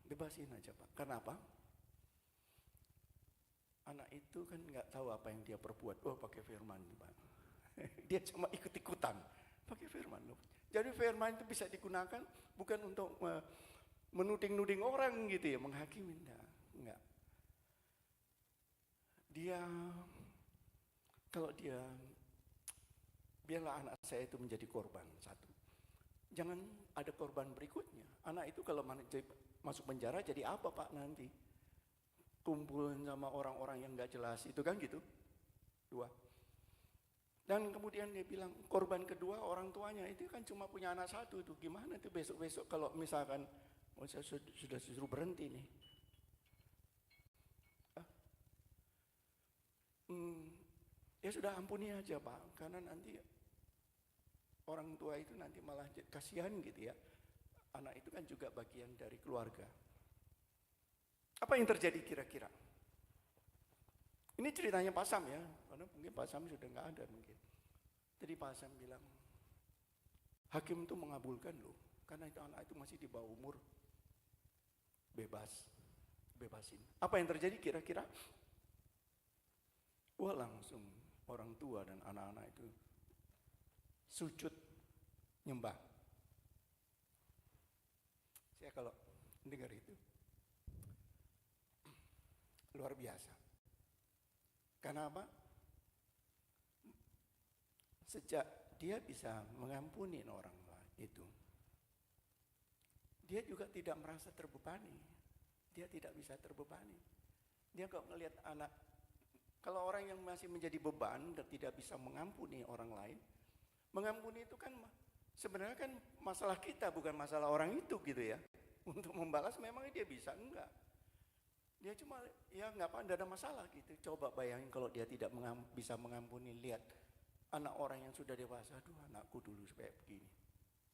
Bebasin aja Pak. Karena apa? anak itu kan nggak tahu apa yang dia perbuat. Oh, pakai firman, Pak. Dia cuma ikut-ikutan pakai firman loh. Jadi firman itu bisa digunakan bukan untuk menuding-nuding orang gitu ya, menghakimi, enggak. Dia, kalau dia, biarlah anak saya itu menjadi korban satu. Jangan ada korban berikutnya. Anak itu kalau masuk penjara jadi apa Pak nanti? Kumpul sama orang-orang yang nggak jelas, itu kan gitu. Dua. Dan kemudian dia bilang korban kedua orang tuanya itu kan cuma punya anak satu tuh. Gimana tuh besok-besok kalau misalkan saya sudah disuruh berhenti nih. Ya sudah ampuni aja Pak, karena nanti orang tua itu nanti malah kasihan gitu ya. Anak itu kan juga bagian dari keluarga. Apa yang terjadi kira-kira? Ini ceritanya Pak Sam ya, karena mungkin Pak Sam sudah nggak ada mungkin. Jadi Pak Sam bilang, hakim itu mengabulkan loh, karena itu anak itu masih di bawah umur, bebasin. Apa yang terjadi kira-kira? Wah langsung orang tua dan anak-anak itu sujud nyembah. Saya kalau dengar itu luar biasa. Karena apa? Sejak dia bisa mengampuni orang itu, dia juga tidak merasa terbebani. Dia tidak bisa terbebani. Dia kok ngelihat anak, kalau orang yang masih menjadi beban dan tidak bisa mengampuni orang lain, mengampuni itu kan sebenarnya kan masalah kita, bukan masalah orang itu gitu ya. Untuk membalas memang dia bisa, enggak. Dia cuma, ya nggak apa, ada masalah gitu. Coba bayangin kalau dia tidak bisa mengampuni, lihat anak orang yang sudah dewasa, aduh anakku dulu kayak begini.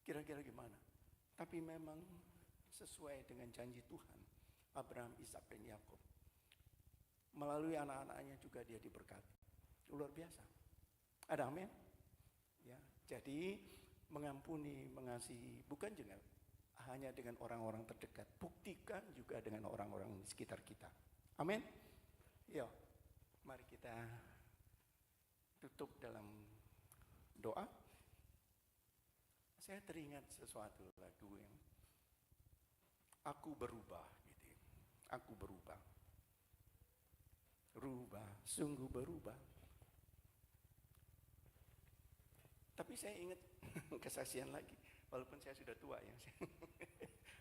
Kira-kira gimana? Tapi memang sesuai dengan janji Tuhan, Abraham, Ishak, dan Yakub. Melalui anak-anaknya juga dia diberkati. Luar biasa. Ada amin? Ya, jadi mengampuni, mengasihi, bukan juga hanya dengan orang-orang terdekat, buktikan juga dengan orang-orang di sekitar kita. Amin? Yuk, mari kita tutup dalam doa. Saya teringat sesuatu lagu yang aku berubah gitu. Aku berubah. Rubah, sungguh berubah. Tapi saya ingat kesaksian lagi, walaupun saya sudah tua ya.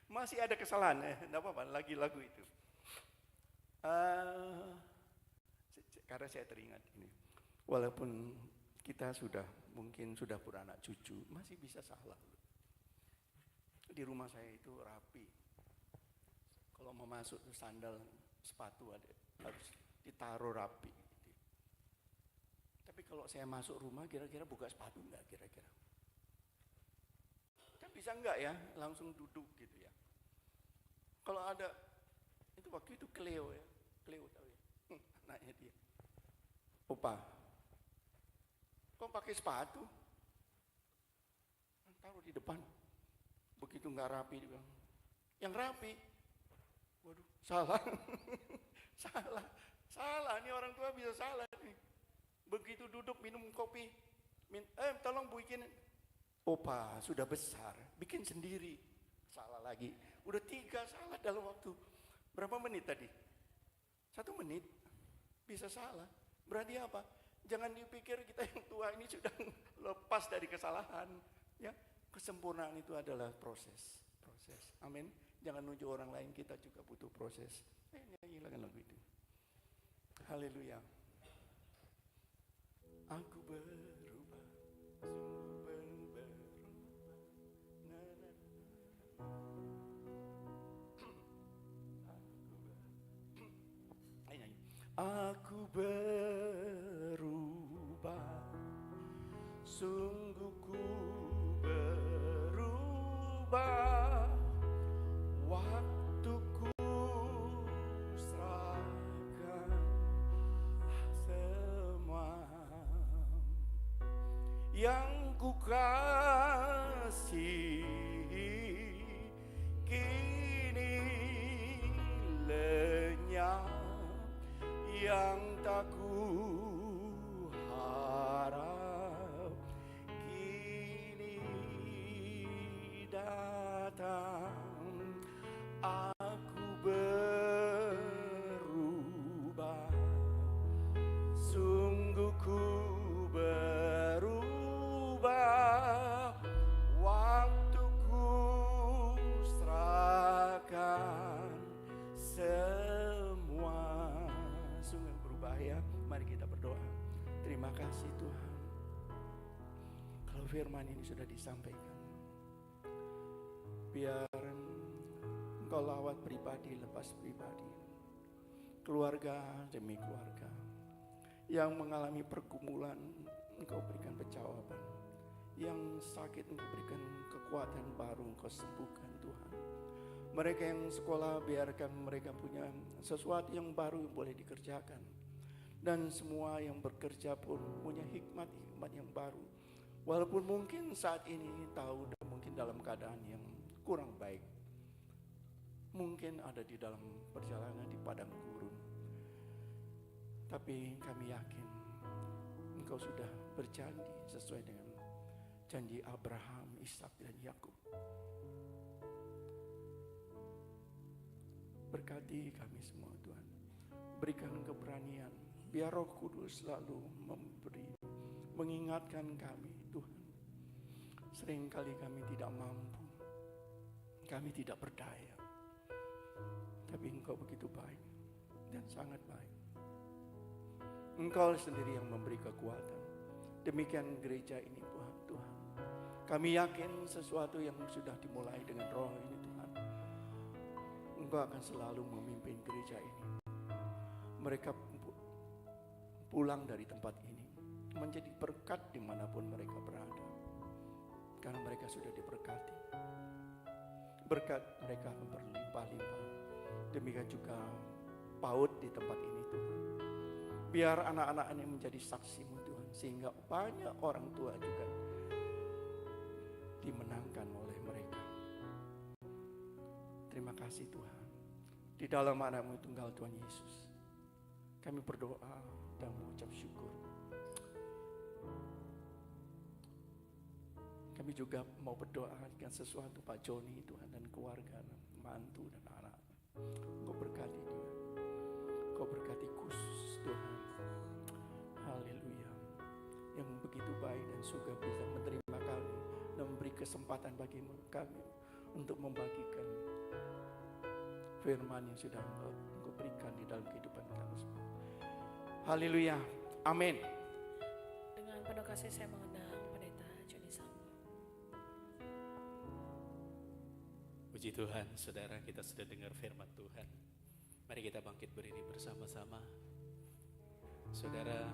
Masih ada kesalahan, enggak apa-apa, lagi lagu itu. Karena saya teringat ini, walaupun kita mungkin sudah beranak cucu, masih bisa salah. Di rumah saya itu rapi. Kalau mau masuk sandal, sepatu harus ditaruh rapi. Tapi kalau saya masuk rumah, kira-kira buka sepatu enggak kira-kira? Kan bisa enggak ya, langsung duduk gitu ya. Kalau ada, itu waktu itu Cleo ya, Cleo tahu ya, anaknya dia. Opa, kok pakai sepatu? Taruh di depan. Begitu enggak rapi, dia bilang, yang rapi. Waduh, salah. Salah, ini orang tua bisa salah nih. Begitu duduk minum kopi, tolong bikin. Opa sudah besar, bikin sendiri. Salah lagi. Udah 3 salah dalam waktu berapa menit tadi? 1 menit bisa salah. Berarti apa? Jangan dipikir kita yang tua ini sudah lepas dari kesalahan. Ya, kesempurnaan itu adalah proses. Amin. Jangan nunjuk orang lain, kita juga butuh proses. Nyanyikan lagu itu. Haleluya. Aku berubah, sungguh berubah. Aku berubah, sungguh ku berubah. Waktuku serahkan semua yang ku kasihi, kini lenyap yang Aku berubah, sungguh ku berubah, waktuku serahkan semua. Sungguh berubah ya. Mari kita berdoa. Terima kasih Tuhan, kalau firman ini sudah disampaikan, biar Engkau lawat pribadi lepas pribadi, keluarga demi keluarga yang mengalami pergumulan, Engkau berikan jawaban. Yang sakit Engkau berikan kekuatan baru, Engkau sembuhkan Tuhan. Mereka yang sekolah, biarkan mereka punya sesuatu yang baru yang boleh dikerjakan. Dan semua yang bekerja pun punya hikmat-hikmat yang baru. Walaupun mungkin saat ini tahu dan mungkin dalam keadaan yang kurang baik, mungkin ada di dalam perjalanan di padang gurun, tapi kami yakin Engkau sudah berjanji sesuai dengan janji Abraham, Ishak dan Yakub. Berkati kami semua Tuhan, berikan keberanian, biar Roh Kudus selalu mengingatkan kami Tuhan. Seringkali kami tidak mampu, kami tidak berdaya, tapi Engkau begitu baik dan sangat baik. Engkau sendiri yang memberi kekuatan. Demikian gereja ini Tuhan. Kami yakin sesuatu yang sudah dimulai dengan Roh ini Tuhan, Engkau akan selalu memimpin gereja ini. Mereka pulang dari tempat ini menjadi berkat dimanapun mereka berada, karena mereka sudah diberkati. Berkat mereka akan berlimpah-limpah. Demikian juga PAUD di tempat ini Tuhan. Biar anak-anak ini menjadi saksi-Mu Tuhan, sehingga banyak orang tua juga dimenangkan oleh mereka. Terima kasih Tuhan. Di dalam anak-Mu tunggal Tuhan Yesus, kami berdoa dan mengucap syukur. Kami juga mau berdoa dengan sesuatu Pak Joni Tuhan dan keluarga, mantu dan anak. Engkau berkati dia, Engkau berkati khusus Tuhan. Haleluya. Yang begitu baik dan suka bisa menerima kami dan memberi kesempatan bagi kami untuk membagikan firman yang sudah Engkau berikan di dalam kehidupan kami semua. Haleluya. Amin. Dengan penuh kasih saya mengundang Pendeta Joni Sambo. Puji Tuhan, saudara, kita sudah dengar firman Tuhan. Mari kita bangkit berdiri bersama-sama. Saudara,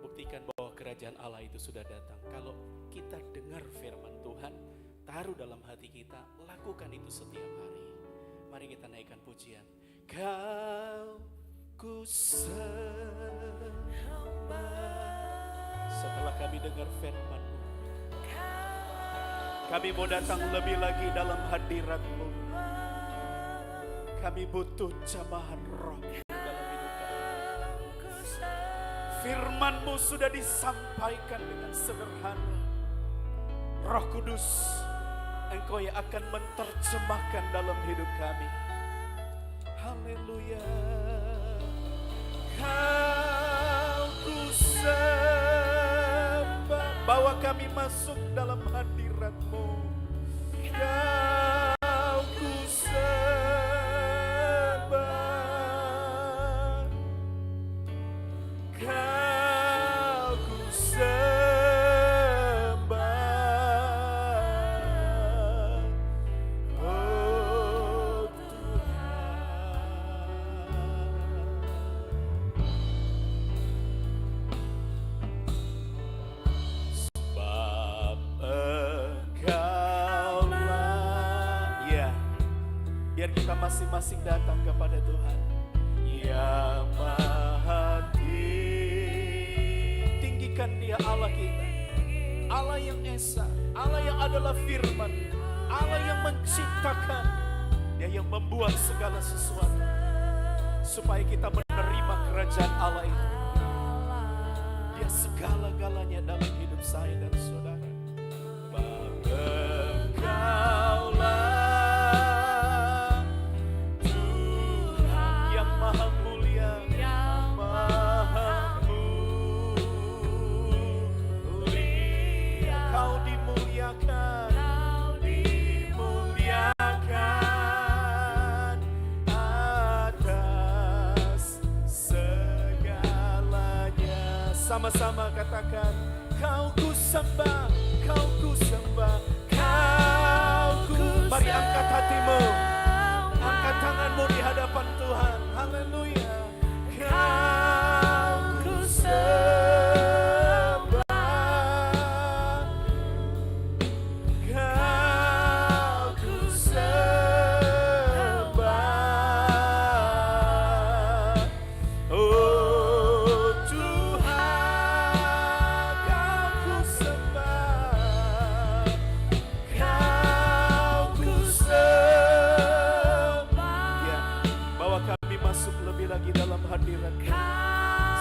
buktikan bahwa kerajaan Allah itu sudah datang. Kalau kita dengar firman Tuhan, taruh dalam hati kita, lakukan itu setiap hari. Mari kita naikkan pujian. Kau ku sembah. Setelah kami dengar firman-Mu, kami mau datang lebih lagi dalam hadirat-Mu. Kami butuh jamahan Roh dalam hidup kami. Firman-Mu sudah disampaikan dengan sederhana. Roh Kudus, Engkau yang akan menerjemahkan dalam hidup kami. Haleluya. Kau ku sembah. Bawa kami masuk dalam hadirat-Mu. Kau ku sembah. Kau ku sembah. Oh Tuhan. Engkaulah, ya, biar kita masing-masing datang kepada Tuhan yang Maha Tinggi. Tinggikan Dia, Allah kita, Allah yang Esa, Allah yang adalah firman, Allah yang menciptakan, Dia yang membuat segala sesuatu supaya kita menerima kerajaan Allah itu. Dia segala-galanya dalam hidup saya dan saudara. Engkaulah Sama-sama katakan, Kau ku sembah, Kau ku sembah, Kau ku sembah. Mari angkat hatimu, angkat tanganmu di hadapan Tuhan. Haleluya. Kau ku sembah, Kau ku sembah. Oh Tuhan, Kau ku sembah, Kau ku sembah. Ya, bawa kami masuk lebih lagi dalam hadirat-Mu.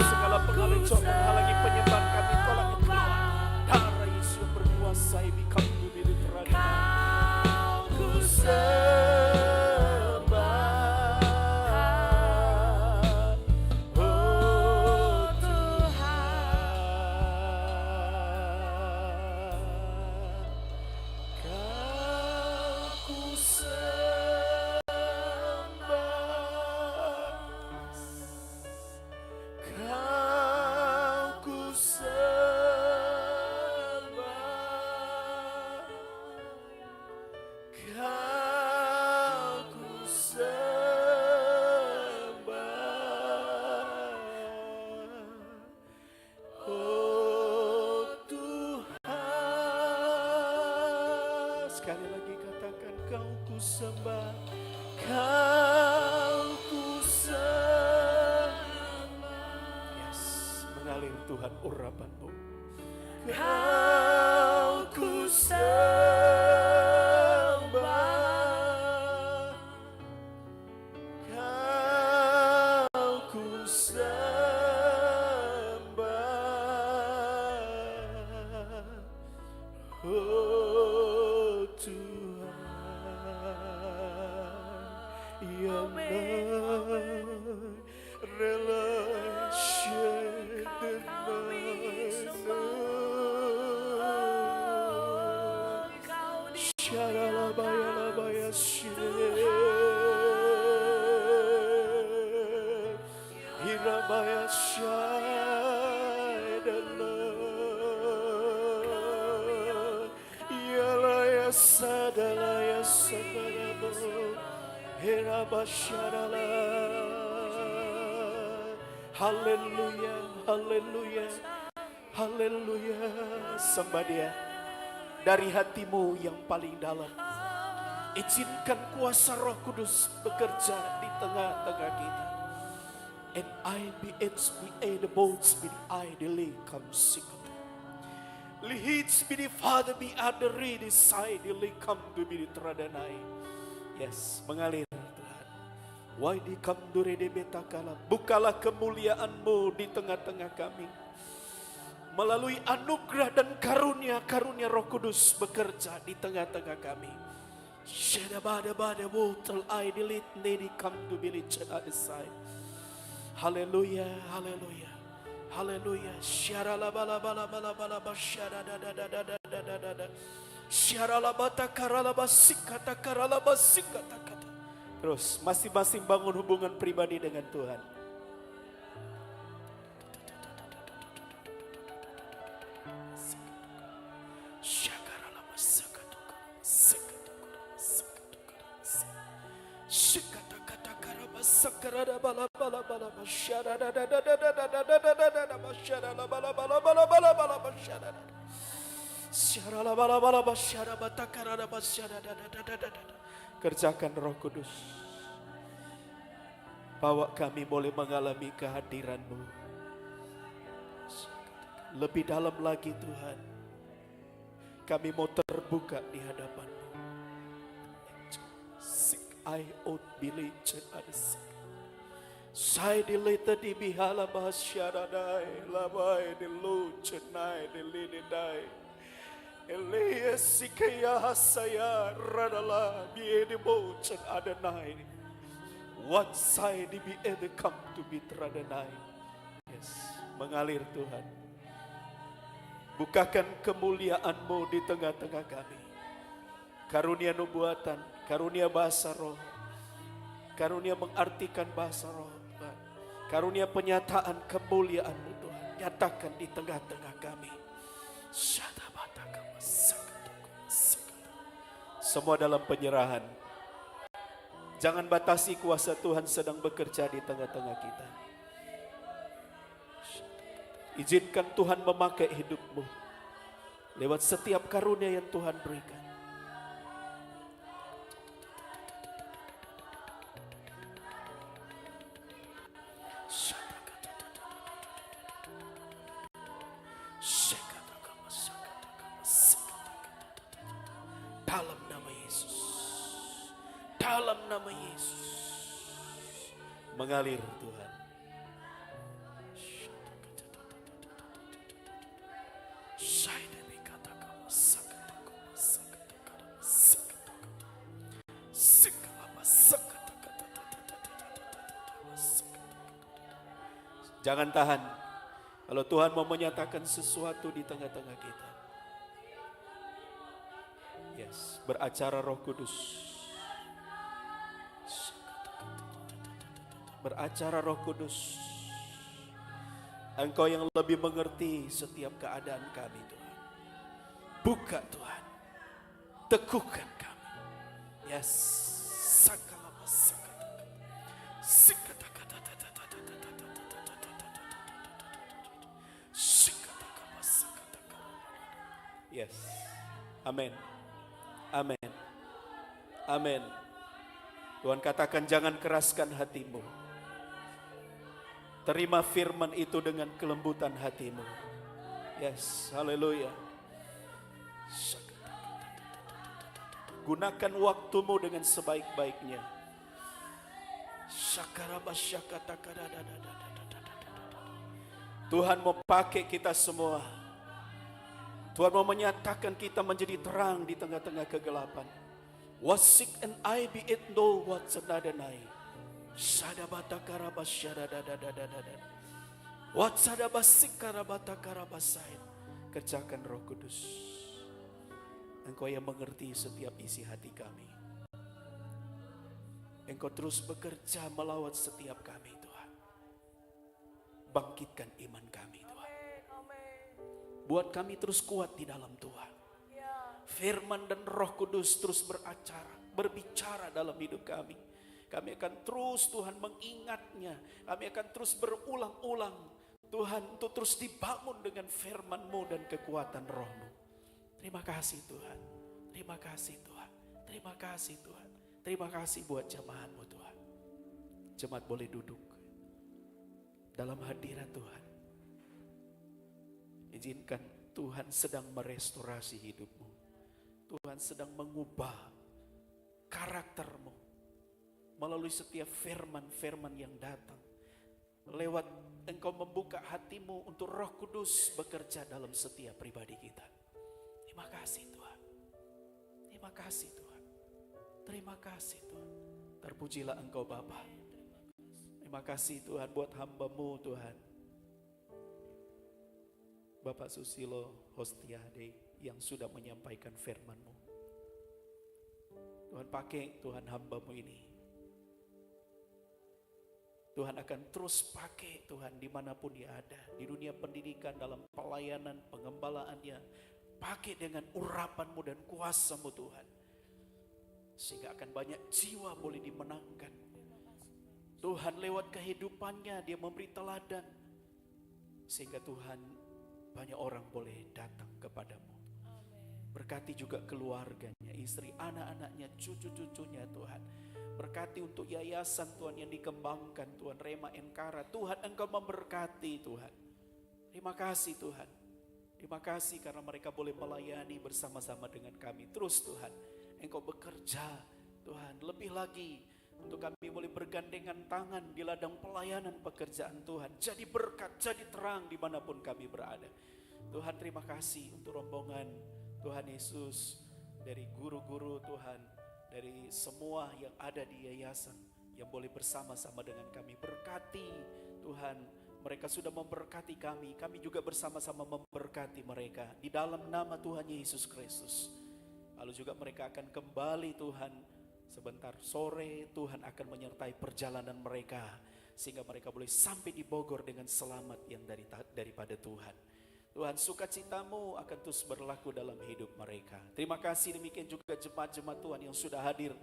Segala pengelucut menghalangi penyembahan kami tolak keluar. Darah Yesus yang berkuasa ini kami milik Kau ku sembah. Oh Tuhan, Kau ku sembah. Kau ku sembah, Kau ku sembah. Oh Tuhan, sekali lagi katakan, Kau ku sembah, Kau ku sembah. Yes, mengalir Tuhan urapan-Mu. Kau ku sembah, Kau ku sembah. Oh Tuhan yang rela Haleluya, haleluya, haleluya. Sembah Dia dari hatimu yang paling dalam. Izinkan kuasa Roh Kudus bekerja di tengah-tengah kita. And I be its we the boats be I delay come sick. Lihits be the Father be other read side delay come to be the tradanai. Yes, mengalir Tuhan. Why di kamdure de betakala. Bukalah kemuliaan-Mu di tengah-tengah kami. Melalui anugerah dan karunia-karunia Roh Kudus bekerja di tengah-tengah kami. Shadabada-bada wotel I delete lady come to be the other side. Haleluya, haleluya, haleluya. Syaralabalabalabalabalaba syadadadadadadadadada. Syaralabatakaralabasikatakaralabasikata. Terus masing-masing bangun hubungan pribadi dengan Tuhan. Kerjakan Roh Kudus. Bawa kami boleh mengalami kehadiran-Mu. Lebih dalam lagi Tuhan. Kami mau terbuka di hadapan-Mu. I ought believe others. Sai dileta di bihala bahasyaradai labai di lu cenai di lidai. Elia sikaya hasaya radala bi di bo cen adanai. What sai di bi come to be tradanai. Yes, mengalir Tuhan. Bukakan kemuliaan-Mu di tengah-tengah kami. Karunia nubuatan, karunia bahasa roh, karunia mengartikan bahasa roh, Tuhan. Karunia penyataan kemuliaan-Mu Tuhan. nyatakan di tengah-tengah kami. Semua dalam penyerahan. Jangan batasi kuasa Tuhan sedang bekerja di tengah-tengah kita. Izinkan Tuhan memakai hidupmu lewat setiap karunia yang Tuhan berikan. Dalam nama Yesus. Dalam nama Yesus. Mengalir Tuhan. Jangan tahan. Kalau Tuhan mau menyatakan sesuatu di tengah-tengah kita. Yes, beracara Roh Kudus. Beracara Roh Kudus. Engkau yang lebih mengerti setiap keadaan kami Tuhan. Buka Tuhan. Teguhkan kami. Yes. Sakalama sakata. Sikata. Yes. Amin. Amin. Amin. Tuhan katakan jangan keraskan hatimu. Terima firman itu dengan kelembutan hatimu. Yes. Haleluya. Gunakan waktumu dengan sebaik-baiknya. Tuhan mau pakai kita semua. Tuhan mau menyatakan kita menjadi terang di tengah-tengah kegelapan. Wasik and I be it know what's another night. Sadabata karabas syadadadadadadada. Watsadabasik karabata karabasain. Kerjakan Roh Kudus. Engkau yang mengerti setiap isi hati kami. Engkau terus bekerja melawat setiap kami Tuhan. Bangkitkan iman kami Tuhan. Buat kami terus kuat di dalam Tuhan. Firman dan Roh Kudus terus berbicara dalam hidup kami. Kami akan terus Tuhan mengingatnya. Kami akan terus berulang-ulang Tuhan untuk terus dibangun dengan firman-Mu dan kekuatan Roh-Mu. Terima kasih Tuhan. Terima kasih Tuhan. Terima kasih Tuhan. Terima kasih buat jemaat-Mu Tuhan. Jemaat boleh duduk dalam hadirat Tuhan. Izinkan Tuhan sedang merestorasi hidupmu. Tuhan sedang mengubah karaktermu melalui setiap firman-firman yang datang. Lewat engkau membuka hatimu untuk Roh Kudus bekerja dalam setiap pribadi kita. Terima kasih Tuhan. Terima kasih Tuhan. Terima kasih Tuhan. Terpujilah Engkau Bapa. Terima kasih Tuhan buat hamba-Mu Tuhan. Bapak Susilo Hostiade yang sudah menyampaikan firman-Mu. Tuhan pakai Tuhan hamba-Mu ini. Tuhan akan terus pakai Tuhan dimanapun dia ada. Di dunia pendidikan, dalam pelayanan, pengembalaannya. Pakai dengan urapan-Mu dan kuasa-Mu Tuhan. Sehingga akan banyak jiwa boleh dimenangkan. Tuhan lewat kehidupannya dia memberi teladan. Sehingga Tuhan banyak orang boleh datang kepadamu. Berkati juga keluarganya, istri, anak-anaknya, cucu-cucunya Tuhan. Berkati untuk yayasan Tuhan yang dikembangkan Tuhan. Rema Enkara, Tuhan Engkau memberkati Tuhan. Terima kasih Tuhan. Terima kasih karena mereka boleh melayani bersama-sama dengan kami. Terus Tuhan, Engkau bekerja Tuhan. Lebih lagi untuk kami boleh bergandengan tangan di ladang pelayanan pekerjaan Tuhan. Jadi berkat, jadi terang dimanapun kami berada. Tuhan terima kasih untuk rombongan Tuhan Yesus. Dari guru-guru Tuhan. Dari semua yang ada di yayasan. Yang boleh bersama-sama dengan kami. Berkati Tuhan. Mereka sudah memberkati kami. Kami juga bersama-sama memberkati mereka. Di dalam nama Tuhan Yesus Kristus. Lalu juga mereka akan kembali Tuhan. Sebentar sore Tuhan akan menyertai perjalanan mereka. sehingga mereka boleh sampai di Bogor dengan selamat yang daripada Tuhan. Tuhan, sukacitamu akan terus berlaku dalam hidup mereka. Terima kasih, demikian juga jemaat-jemaat Tuhan yang sudah hadir.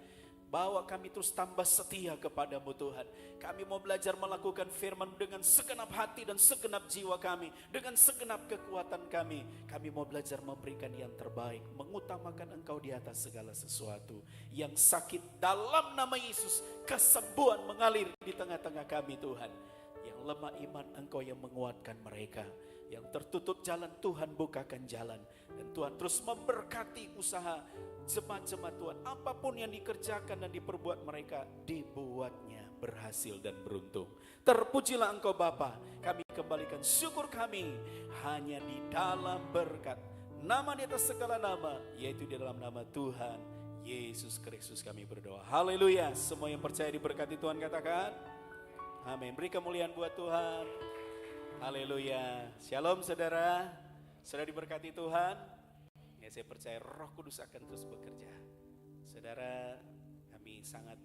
Bawa kami terus tambah setia kepadamu Tuhan. Kami mau belajar melakukan firman dengan segenap hati dan segenap jiwa kami. Dengan segenap kekuatan kami. Kami mau belajar memberikan yang terbaik. Mengutamakan Engkau di atas segala sesuatu. Yang sakit dalam nama Yesus, kesembuhan mengalir di tengah-tengah kami Tuhan. Yang lemah iman, Engkau yang menguatkan mereka. Yang tertutup jalan, Tuhan bukakan jalan. Dan Tuhan terus memberkati usaha jemaat-jemaat Tuhan. Apapun yang dikerjakan dan diperbuat mereka, dibuatnya berhasil dan beruntung. Terpujilah Engkau Bapa. Kami kembalikan syukur kami hanya di dalam berkat nama di atas segala nama, yaitu di dalam nama Tuhan Yesus Kristus kami berdoa. Haleluya. Semua yang percaya diberkati Tuhan katakan amin. Beri kemuliaan buat Tuhan. Haleluya. Shalom saudara. Saudara diberkati Tuhan. Ya, saya percaya Roh Kudus akan terus bekerja. Saudara, kami sangat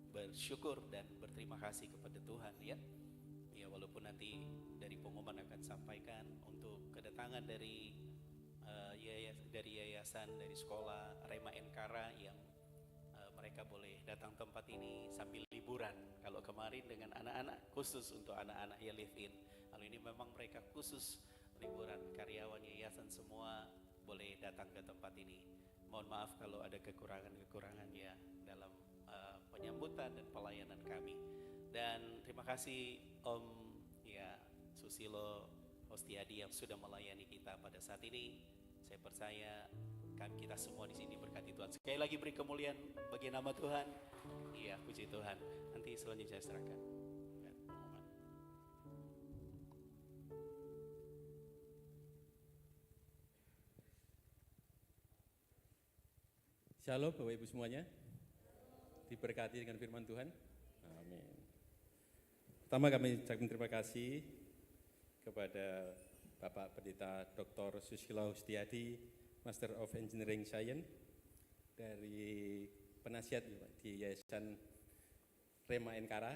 bersyukur dan berterima kasih kepada Tuhan ya. Ya, walaupun nanti dari pengumuman akan sampaikan untuk kedatangan dari yayasan, dari sekolah Rema Enkara yang mereka boleh datang tempat ini sambil liburan. Kalau kemarin dengan anak-anak, khusus untuk anak-anak yang live in. Kalau ini memang mereka khusus liburan. Karyawan yayasan semua boleh datang ke tempat ini. Mohon maaf kalau ada kekurangan-kekurangan ya dalam penyambutan dan pelayanan kami. Dan terima kasih Om ya Susilo Hostiadi yang sudah melayani kita pada saat ini. Saya percaya kita semua di sini berkati Tuhan. Sekali lagi beri kemuliaan bagi nama Tuhan. Iya, puji Tuhan. Nanti selanjutnya saya serahkan. Shalom Bapak Ibu semuanya. Diberkati dengan firman Tuhan. Amin. Pertama kami ucapkan terima kasih kepada Bapak Pendeta Dr. Susilo Hostiadi, Master of Engineering Science dari penasihat di Yayasan Rema Enkara.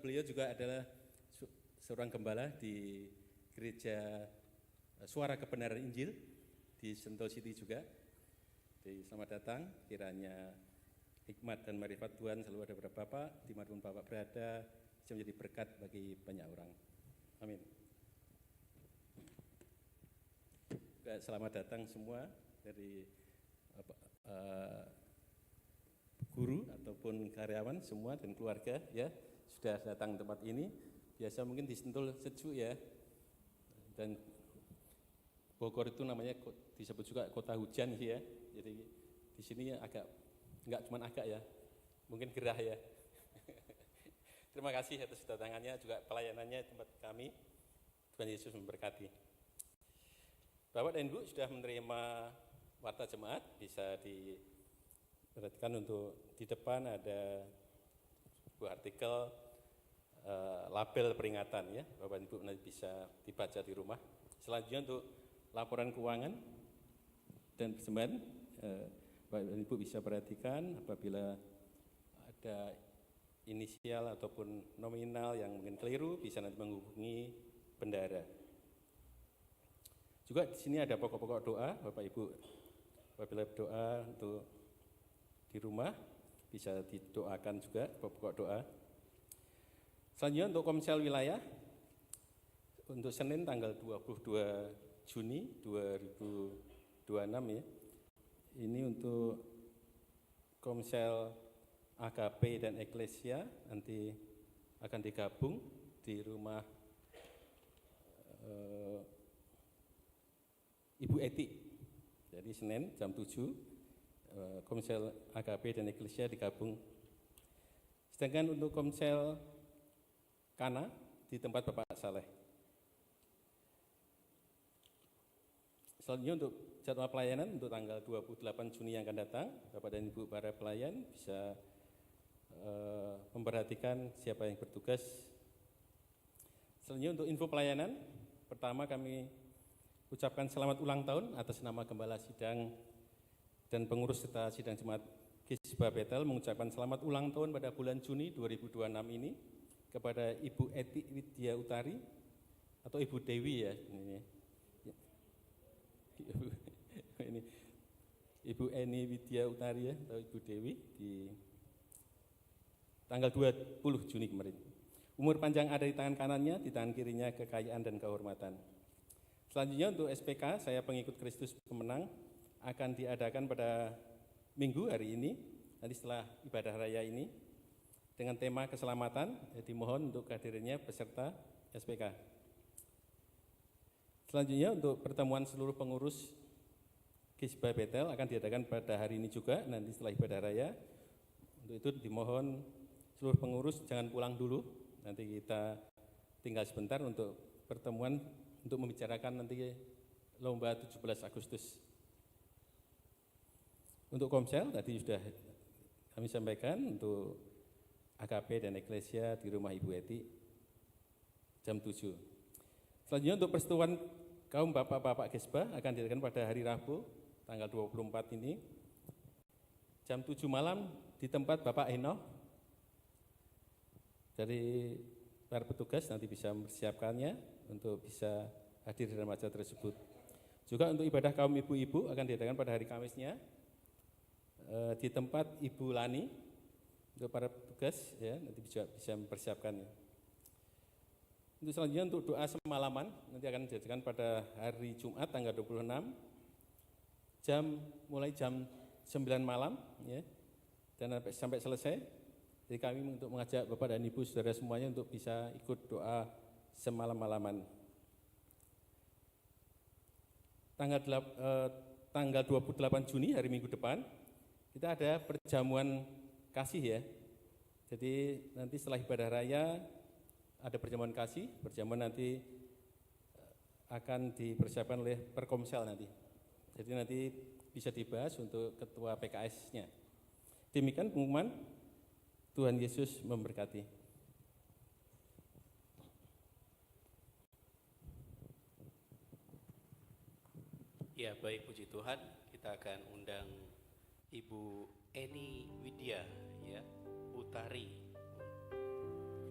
Beliau juga adalah seorang gembala di Gereja Suara Kebenaran Injil di Sentul City juga. Jadi, selamat datang, kiranya hikmat dan marifat Tuhan selalu ada pada Bapak, dimanapun Bapak berada, bisa menjadi berkat bagi banyak orang. Amin. Selamat datang semua dari guru ataupun karyawan semua dan keluarga ya, sudah datang tempat ini. Biasa mungkin di Sentul sejuk ya, dan Bogor itu namanya disebut juga kota hujan ya. Jadi di sini enggak cuma agak ya, mungkin gerah ya. Terima kasih atas datangannya, juga pelayanannya tempat kami. Tuhan Yesus memberkati. Bapak dan Ibu sudah menerima warta jemaat, bisa diperhatikan untuk di depan ada sebuah artikel label peringatan ya. Bapak dan Ibu nanti bisa dibaca di rumah. Selanjutnya untuk laporan keuangan dan persembahan, Bapak dan Ibu bisa perhatikan apabila ada inisial ataupun nominal yang mungkin keliru, bisa nanti menghubungi bendahara. Juga di sini ada pokok-pokok doa, Bapak Ibu apabila berdoa untuk di rumah bisa didoakan juga pokok doa. Selanjutnya untuk Komsel wilayah untuk Senin tanggal 22 Juni 2026 ya. Ini untuk Komsel AKP dan Eklesia nanti akan digabung di rumah Ibu Eti. Jadi Senin jam 7 Komsel AKP dan Eklesia digabung. Sedangkan untuk Komsel Kana di tempat Bapak Saleh. Selanjutnya untuk jadwal pelayanan untuk tanggal 28 Juni yang akan datang, Bapak dan Ibu para pelayan bisa memperhatikan siapa yang bertugas. Selanjutnya untuk info pelayanan, pertama kami ucapkan selamat ulang tahun atas nama Gembala Sidang dan pengurus serta sidang jemaat Gisba Betel mengucapkan selamat ulang tahun pada bulan Juni 2026 ini kepada Ibu Eti Widya Utari atau Ibu Dewi ya ini. Ini Ibu Eni Widya Utari ya atau Ibu Dewi di tanggal 20 Juni kemarin. Umur panjang ada di tangan kanannya, di tangan kirinya kekayaan dan kehormatan. Selanjutnya untuk SPK, saya pengikut Kristus Pemenang, akan diadakan pada Minggu hari ini, nanti setelah ibadah raya ini, dengan tema keselamatan, dimohon untuk kehadirannya peserta SPK. Selanjutnya untuk pertemuan seluruh pengurus Gisba Betel akan diadakan pada hari ini juga, nanti setelah ibadah raya. Untuk itu dimohon seluruh pengurus jangan pulang dulu, nanti kita tinggal sebentar untuk pertemuan untuk membicarakan nanti lomba 17 Agustus. Untuk Komsel tadi sudah kami sampaikan untuk AKP dan Eklesia di rumah Ibu Eti jam 7. Selanjutnya untuk persetujuan kaum bapak-bapak Gisba akan diadakan pada hari Rabu tanggal 24 ini jam 7 malam di tempat Bapak Enoch. Dari para petugas nanti bisa mempersiapkannya untuk bisa hadir dalam acara tersebut. Juga untuk ibadah kaum ibu-ibu akan diadakan pada hari Kamisnya di tempat Ibu Lani untuk para petugas ya nanti bisa mempersiapkannya. Untuk selanjutnya untuk doa semalaman nanti akan dijadikan pada hari Jumat tanggal 26 mulai jam 9 malam ya dan sampai selesai. Jadi kami untuk mengajak Bapak dan Ibu saudara semuanya untuk bisa ikut doa semalam-malaman. Tanggal 28 Juni hari Minggu depan kita ada perjamuan kasih ya. Jadi nanti setelah ibadah raya ada perjamuan kasih, perjamuan nanti akan dipersiapkan oleh Perkomsel nanti. Jadi nanti bisa dibahas untuk ketua PKS-nya. Demikian pengumuman. Tuhan Yesus memberkati. Ya, baik, puji Tuhan. Kita akan undang Ibu Eni Widya ya, Utari.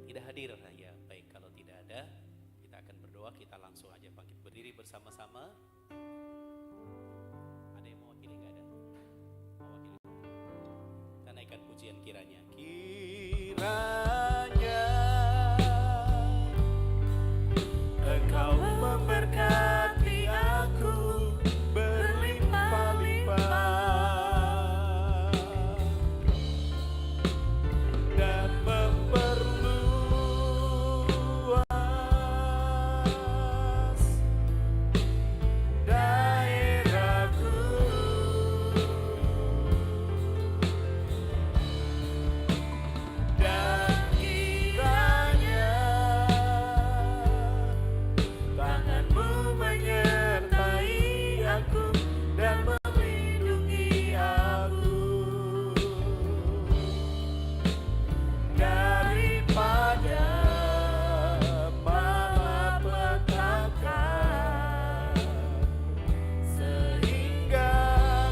Tidak hadir ya. Baik, kalau tidak ada, kita akan berdoa. Kita langsung aja bangkit berdiri bersama-sama. Ada yang mewakili enggak ada? Mewakili. Kita naikkan pujian kiranya. Kiranya Engkau memberkati aku berlimpah-limpah dan memperluas daerahku dan kiranya tanganmu menyertai aku dan melindungi aku daripada malapetaka sehingga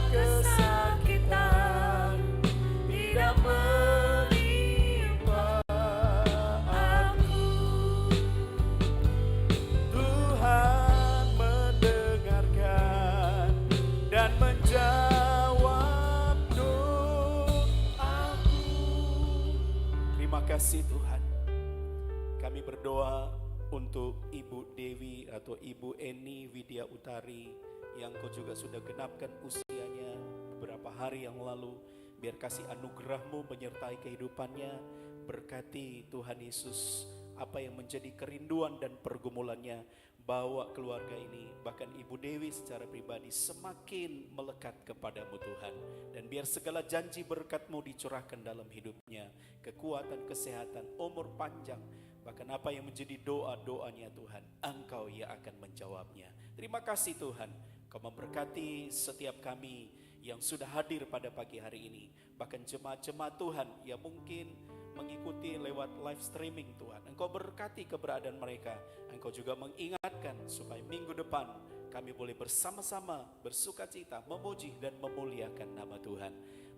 kesakitan tidak menimpa aku. Tuhan mendengarkan dan menjawab doaku. Terima kasih Tuhan. Kami berdoa untuk Ibu Dewi atau Ibu Eni Widya Utari yang Kau juga sudah genapkan usianya beberapa hari yang lalu. Biar kasih anugerah-Mu menyertai kehidupannya. Berkati Tuhan Yesus apa yang menjadi kerinduan dan pergumulannya. Bawa keluarga ini, bahkan Ibu Dewi secara pribadi semakin melekat kepadamu Tuhan. Dan biar segala janji berkat-Mu dicurahkan dalam hidupnya. Kekuatan, kesehatan, umur panjang. Bahkan apa yang menjadi doa-doanya Tuhan, Engkau yang akan menjawabnya. Terima kasih Tuhan, Kau memberkati setiap kami yang sudah hadir pada pagi hari ini. Bahkan jemaat-jemaat Tuhan yang mungkin mengikuti lewat live streaming Tuhan. Engkau berkati keberadaan mereka. Engkau juga mengingatkan supaya minggu depan kami boleh bersama-sama bersuka cita, memuji dan memuliakan nama Tuhan.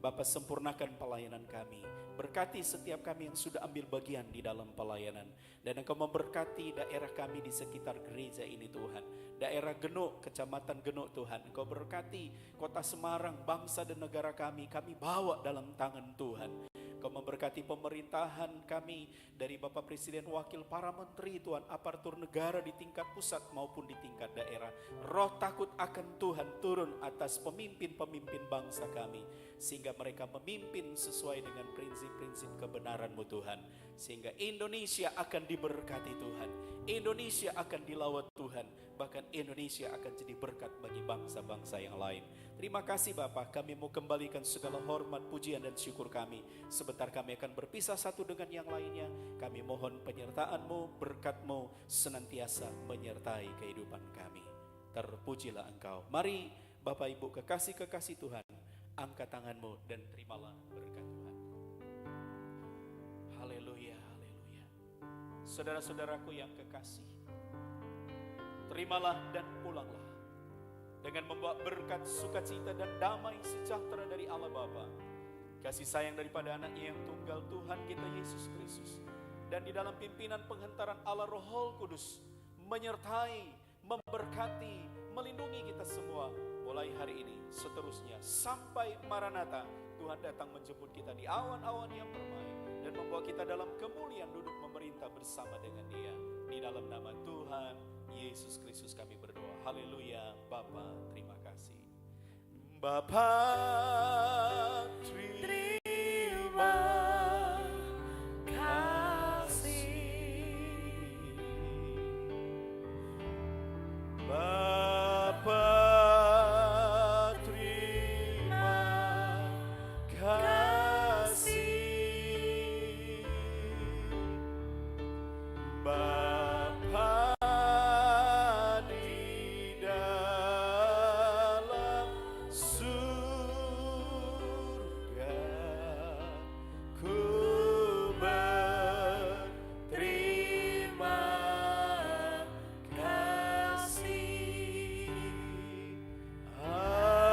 Bapa, sempurnakan pelayanan kami. Berkati setiap kami yang sudah ambil bagian di dalam pelayanan. Dan Engkau memberkati daerah kami di sekitar gereja ini Tuhan. Daerah Genuk, Kecamatan Genuk Tuhan. Engkau berkati kota Semarang, bangsa dan negara kami bawa dalam tangan Tuhan. Engkau memberkati pemerintahan kami dari Bapak Presiden, Wakil, para menteri Tuhan, aparatur negara di tingkat pusat maupun di tingkat daerah. Roh takut akan Tuhan turun atas pemimpin-pemimpin bangsa kami, sehingga mereka memimpin sesuai dengan prinsip-prinsip kebenaran-Mu Tuhan. Sehingga Indonesia akan diberkati Tuhan, Indonesia akan dilawat Tuhan, bahkan Indonesia akan jadi berkat bagi bangsa-bangsa yang lain. Terima kasih Bapa, kami mau kembalikan segala hormat, pujian dan syukur kami. Sebentar kami akan berpisah satu dengan yang lainnya. Kami mohon penyertaan-Mu, berkat-Mu senantiasa menyertai kehidupan kami. Terpujilah Engkau. Mari Bapak Ibu kekasih-kekasih Tuhan, angkat tangan-Mu dan terimalah berkat Tuhan. Haleluya, haleluya. Saudara-saudaraku yang kekasih, terimalah dan pulanglah dengan membawa berkat, sukacita dan damai sejahtera dari Allah Bapa, kasih sayang daripada anaknya yang tunggal Tuhan kita Yesus Kristus, dan di dalam pimpinan penghentaran Allah Roh Kudus menyertai, memberkati, melindungi kita semua mulai hari ini seterusnya sampai Maranatha. Tuhan datang menjemput kita di awan-awan yang permai dan membawa kita dalam kemuliaan duduk memerintah bersama dengan Dia. Di dalam nama Tuhan Yesus Kristus kami berdoa. Haleluya. Bapa, terima kasih. Bapa, terima kasih. Bapa, terima kasih. Bapa di dalam surga, ku berterima kasih. Amin.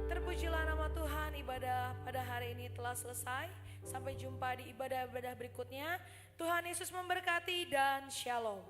Terpujilah nama Tuhan. Ibadah pada hari ini telah selesai. Sampai jumpa di ibadah-ibadah berikutnya. Tuhan Yesus memberkati dan shalom.